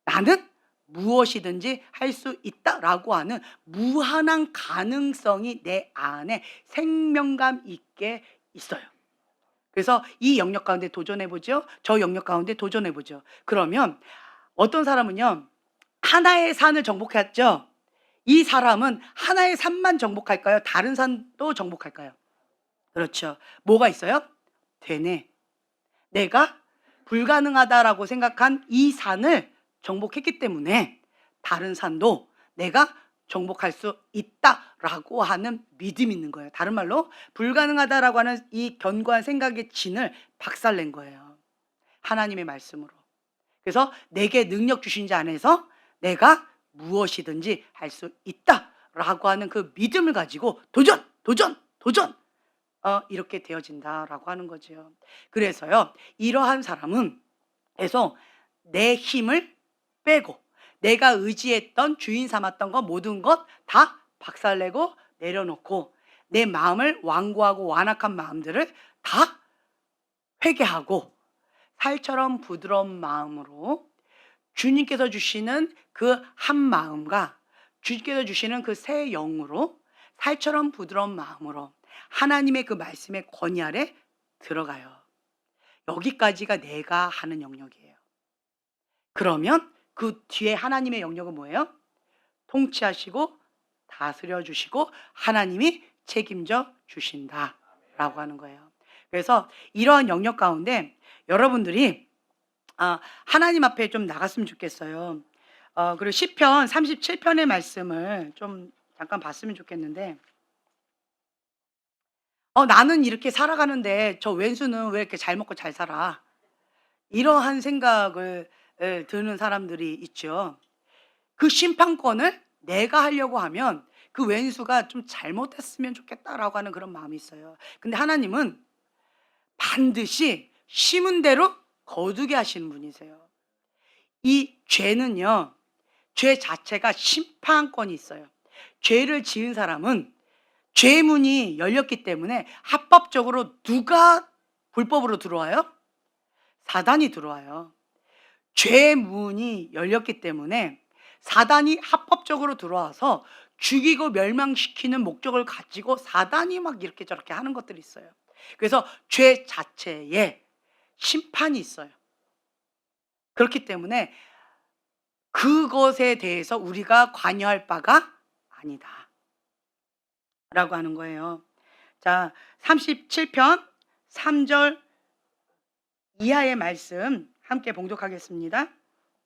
나는 무엇이든지 할 수 있다라고 하는 무한한 가능성이 내 안에 생명감 있게 있어요. 그래서 이 영역 가운데 도전해 보죠. 저 영역 가운데 도전해 보죠. 그러면 어떤 사람은요, 하나의 산을 정복했죠. 이 사람은 하나의 산만 정복할까요? 다른 산도 정복할까요? 그렇죠. 뭐가 있어요? 되네. 내가 불가능하다라고 생각한 이 산을 정복했기 때문에 다른 산도 내가 정복할 수 있다라고 하는 믿음이 있는 거예요. 다른 말로 불가능하다라고 하는 이 견고한 생각의 진을 박살낸 거예요. 하나님의 말씀으로. 그래서 내게 능력 주신 자 안에서 내가 무엇이든지 할 수 있다라고 하는 그 믿음을 가지고 도전, 도전, 도전! 이렇게 되어진다라고 하는 거죠. 그래서요, 이러한 사람은 그래서 내 힘을 빼고 내가 의지했던 주인 삼았던 것 모든 것 다 박살내고 내려놓고 내 마음을 완고하고 완악한 마음들을 다 회개하고 살처럼 부드러운 마음으로 주님께서 주시는 그 한 마음과 주님께서 주시는 그 새 영으로 살처럼 부드러운 마음으로 하나님의 그 말씀의 권위 아래 들어가요. 여기까지가 내가 하는 영역이에요. 그러면 그 뒤에 하나님의 영역은 뭐예요? 통치하시고 다스려 주시고 하나님이 책임져 주신다라고 하는 거예요. 그래서 이러한 영역 가운데 여러분들이 하나님 앞에 좀 나갔으면 좋겠어요. 그리고 시편 37편의 말씀을 좀 잠깐 봤으면 좋겠는데, 나는 이렇게 살아가는데 저 왼수는 왜 이렇게 잘 먹고 잘 살아? 이러한 생각을 드는 사람들이 있죠. 그 심판권을 내가 하려고 하면 그 왼수가 좀 잘못했으면 좋겠다라고 하는 그런 마음이 있어요. 근데 하나님은 반드시 심은 대로 거두게 하시는 분이세요. 이 죄는요, 죄 자체가 심판권이 있어요. 죄를 지은 사람은 죄문이 열렸기 때문에 합법적으로 누가 불법으로 들어와요? 사단이 들어와요. 죄문이 열렸기 때문에 사단이 합법적으로 들어와서 죽이고 멸망시키는 목적을 가지고 사단이 막 이렇게 저렇게 하는 것들이 있어요. 그래서 죄 자체에 심판이 있어요. 그렇기 때문에 그것에 대해서 우리가 관여할 바가 아니다 라고 하는 거예요. 자, 37편 3절 이하의 말씀 함께 봉독하겠습니다.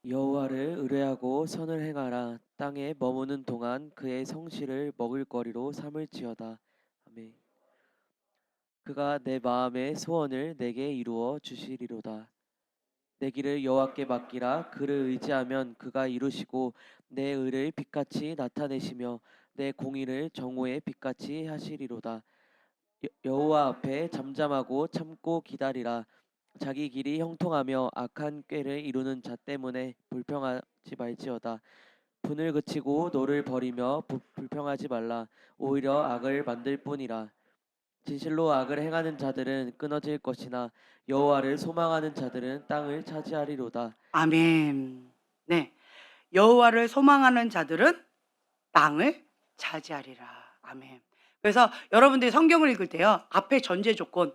여호와를 의뢰하고 선을 행하라. 땅에 머무는 동안 그의 성실을 먹을거리로 삼을지어다. 아멘. 그가 내 마음의 소원을 내게 이루어 주시리로다. 내 길을 여호와께 맡기라. 그를 의지하면 그가 이루시고 내 의를 빛같이 나타내시며 내 공의를 정오의 빛같이 하시리로다. 여호와 앞에 잠잠하고 참고 기다리라. 자기 길이 형통하며 악한 꾀를 이루는 자 때문에 불평하지 말지어다. 분을 그치고 노를 버리며 불평하지 말라. 오히려 악을 만들 뿐이라. 진실로 악을 행하는 자들은 끊어질 것이나 여호와를 소망하는 자들은 땅을 차지하리로다. 아멘. 네. 여호와를 소망하는 자들은 땅을 차지하리라. 아멘. 그래서 여러분들이 성경을 읽을 때요, 앞에 전제 조건,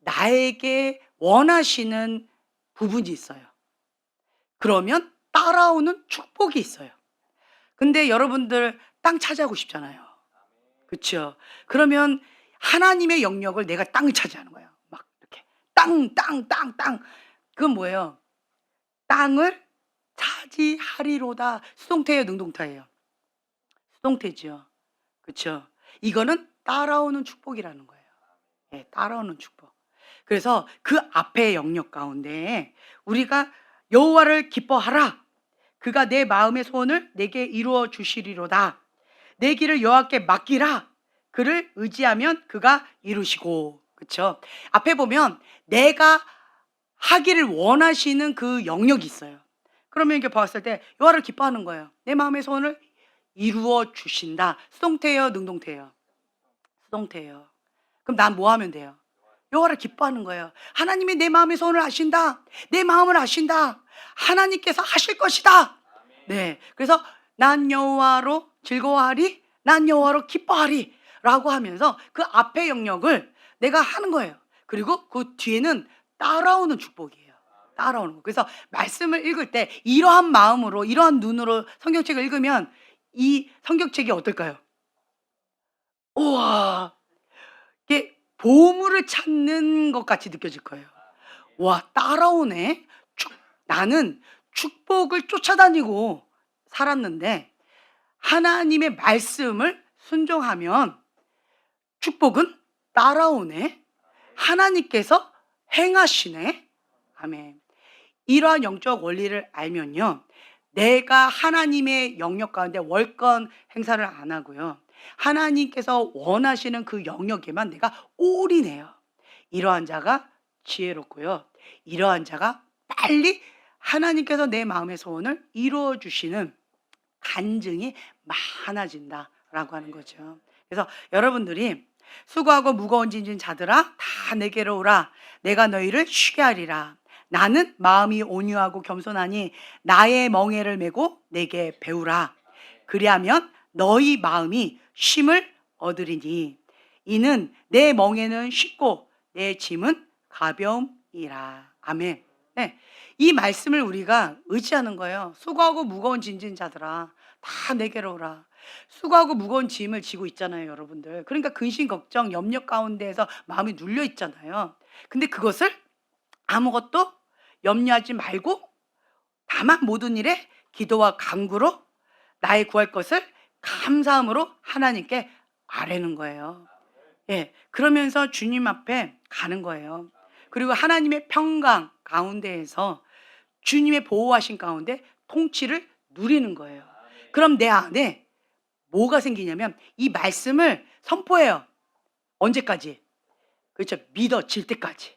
나에게 원하시는 부분이 있어요. 그러면 따라오는 축복이 있어요. 근데 여러분들 땅 차지하고 싶잖아요. 그렇죠. 그러면 하나님의 영역을 내가 땅을 차지하는 거예요. 막 이렇게 땅. 그건 뭐예요? 땅을 차지하리로다. 수동태예요, 능동태예요? 수동태죠. 그렇죠. 이거는 따라오는 축복이라는 거예요. 예, 따라오는 축복. 그래서 그 앞의 영역 가운데 우리가 여호와를 기뻐하라. 그가 내 마음의 소원을 내게 이루어 주시리로다. 내 길을 여호와께 맡기라. 그를 의지하면 그가 이루시고. 그렇죠? 앞에 보면 내가 하기를 원하시는 그 영역이 있어요. 그러면 이렇게 봤을 때 여호와를 기뻐하는 거예요. 내 마음의 소원을 이루어 주신다. 수동태예요, 능동태예요? 수동태예요. 그럼 난 뭐 하면 돼요? 여호와를 기뻐하는 거예요. 하나님이 내 마음의 소원을 아신다. 내 마음을 아신다. 하나님께서 하실 것이다. 네. 그래서 난 여호와로 즐거워하리. 난 여호와로 기뻐하리. 라고 하면서 그 앞의 영역을 내가 하는 거예요. 그리고 그 뒤에는 따라오는 축복이에요. 따라오는 거. 그래서 말씀을 읽을 때 이러한 마음으로, 이러한 눈으로 성경책을 읽으면 이 성경책이 어떨까요? 우와, 이게 보물을 찾는 것 같이 느껴질 거예요. 와, 따라오네. 나는 축복을 쫓아다니고 살았는데 하나님의 말씀을 순종하면 축복은 따라오네. 하나님께서 행하시네. 아멘. 이러한 영적 원리를 알면요, 내가 하나님의 영역 가운데 월권 행사를 안 하고요, 하나님께서 원하시는 그 영역에만 내가 올인해요. 이러한 자가 지혜롭고요, 이러한 자가 빨리 하나님께서 내 마음의 소원을 이루어 주시는 간증이 많아진다라고 하는 거죠. 그래서 여러분들이 수고하고 무거운 짐진 자들아 다 내게로 오라. 내가 너희를 쉬게 하리라. 나는 마음이 온유하고 겸손하니 나의 멍에를 메고 내게 배우라. 그리하면 너희 마음이 쉼을 얻으리니 이는 내 멍에는 쉽고 내 짐은 가벼움이라. 아멘. 네, 이 말씀을 우리가 의지하는 거예요. 수고하고 무거운 짐진 자들아 다 내게로 오라. 수고하고 무거운 짐을 지고 있잖아요, 여러분들. 그러니까 근심, 걱정, 염려 가운데에서 마음이 눌려 있잖아요. 근데 그것을 아무것도 염려하지 말고 다만 모든 일에 기도와 간구로 나의 구할 것을 감사함으로 하나님께 아뢰는 거예요. 예, 그러면서 주님 앞에 가는 거예요. 그리고 하나님의 평강 가운데에서 주님의 보호하신 가운데 통치를 누리는 거예요. 그럼 내 안에 뭐가 생기냐면 이 말씀을 선포해요. 언제까지? 그렇죠. 믿어질 때까지.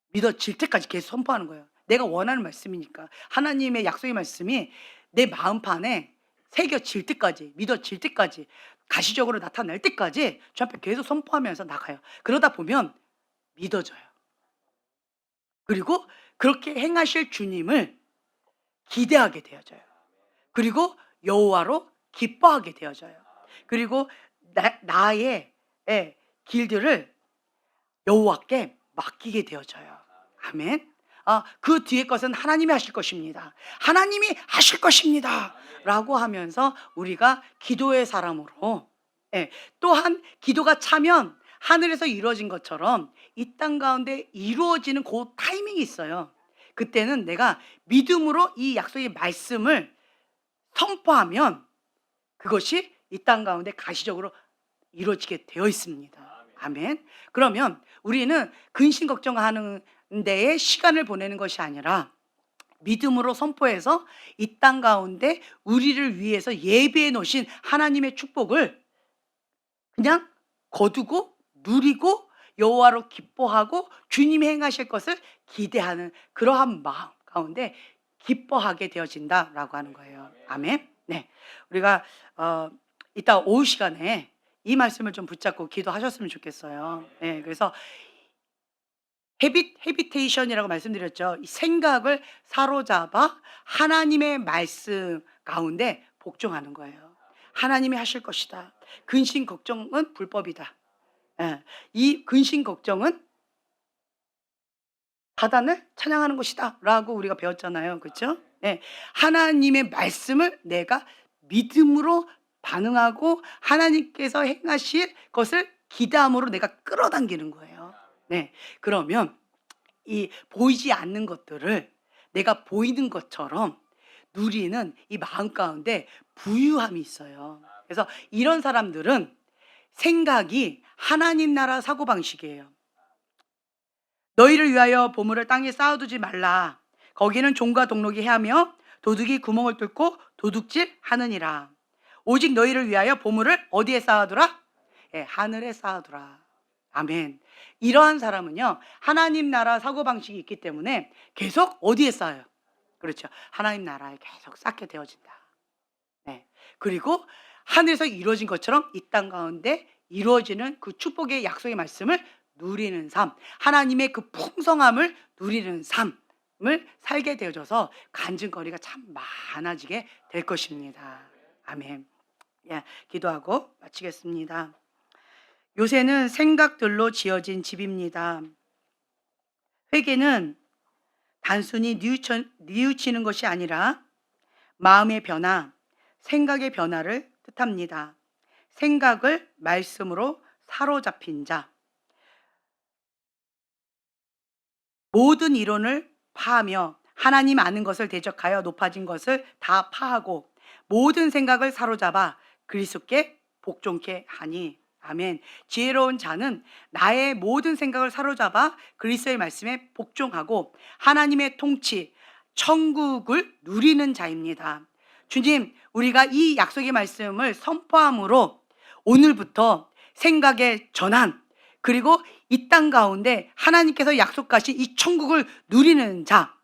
믿어질 때까지 계속 선포하는 거예요. 내가 원하는 말씀이니까. 하나님의 약속의 말씀이 내 마음판에 새겨질 때까지, 믿어질 때까지, 가시적으로 나타날 때까지 주 앞에 계속 선포하면서 나가요. 그러다 보면 믿어져요. 그리고 그렇게 행하실 주님을 기대하게 되어져요. 그리고 여호와로 기뻐하게 되어져요. 그리고 나의 길들을 여호와께 맡기게 되어져요. 아멘. 그 뒤에 것은 하나님이 하실 것입니다. 하나님이 하실 것입니다. 라고 하면서 우리가 기도의 사람으로, 또한 기도가 차면 하늘에서 이루어진 것처럼 이 땅 가운데 이루어지는 그 타이밍이 있어요. 그때는 내가 믿음으로 이 약속의 말씀을 선포하면 그것이 이 땅 가운데 가시적으로 이루어지게 되어 있습니다. 아멘. 그러면 우리는 근심 걱정하는 데에 시간을 보내는 것이 아니라 믿음으로 선포해서 이 땅 가운데 우리를 위해서 예비해 놓으신 하나님의 축복을 그냥 거두고 누리고 여호와로 기뻐하고 주님이 행하실 것을 기대하는 그러한 마음 가운데 기뻐하게 되어진다라고 하는 거예요. 아멘. 네, 우리가 이따 오후 시간에 이 말씀을 좀 붙잡고 기도하셨으면 좋겠어요. 네, 그래서 헤비테이션이라고 말씀드렸죠. 이 생각을 사로잡아 하나님의 말씀 가운데 복종하는 거예요. 하나님이 하실 것이다. 근심 걱정은 불법이다. 예, 이 근심 걱정은 사단을 찬양하는 것이다 라고 우리가 배웠잖아요. 그렇죠? 예, 하나님의 말씀을 내가 믿음으로 반응하고 하나님께서 행하실 것을 기대함으로 내가 끌어당기는 거예요. 네. 그러면 이 보이지 않는 것들을 내가 보이는 것처럼 누리는 이 마음 가운데 부유함이 있어요. 그래서 이런 사람들은 생각이 하나님 나라 사고방식이에요. 너희를 위하여 보물을 땅에 쌓아두지 말라. 거기는 종과 동록이 해하며 도둑이 구멍을 뚫고 도둑질 하느니라. 오직 너희를 위하여 보물을 어디에 쌓아두라? 예, 하늘에 쌓아두라. 아멘. 이러한 사람은요, 하나님 나라 사고방식이 있기 때문에 계속 어디에 쌓여요? 그렇죠. 하나님 나라에 계속 쌓게 되어진다. 네. 그리고 하늘에서 이루어진 것처럼 이 땅 가운데 이루어지는 그 축복의 약속의 말씀을 누리는 삶, 하나님의 그 풍성함을 누리는 삶을 살게 되어져서 간증거리가 참 많아지게 될 것입니다. 아멘. 예, 기도하고 마치겠습니다. 요새는 생각들로 지어진 집입니다. 회개는 단순히 뉘우치는 것이 아니라 마음의 변화, 생각의 변화를 뜻합니다. 생각을 말씀으로 사로잡힌 자, 모든 이론을 파하며 하나님 아는 것을 대적하여 높아진 것을 다 파하고 모든 생각을 사로잡아 그리스도께 복종케 하니. 아멘. 지혜로운 자는 나의 모든 생각을 사로잡아 그리스도의 말씀에 복종하고 하나님의 통치, 천국을 누리는 자입니다. 주님, 우리가 이 약속의 말씀을 선포함으로 오늘부터 생각의 전환, 그리고 이 땅 가운데 하나님께서 약속하신 이 천국을 누리는 자,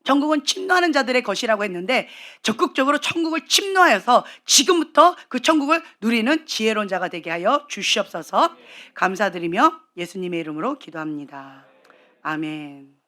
천국은 침노하는 자들의 것이라고 했는데 적극적으로 천국을 침노하여서 지금부터 그 천국을 누리는 지혜로운 자가 되게 하여 주시옵소서. 감사드리며 예수님의 이름으로 기도합니다. 아멘.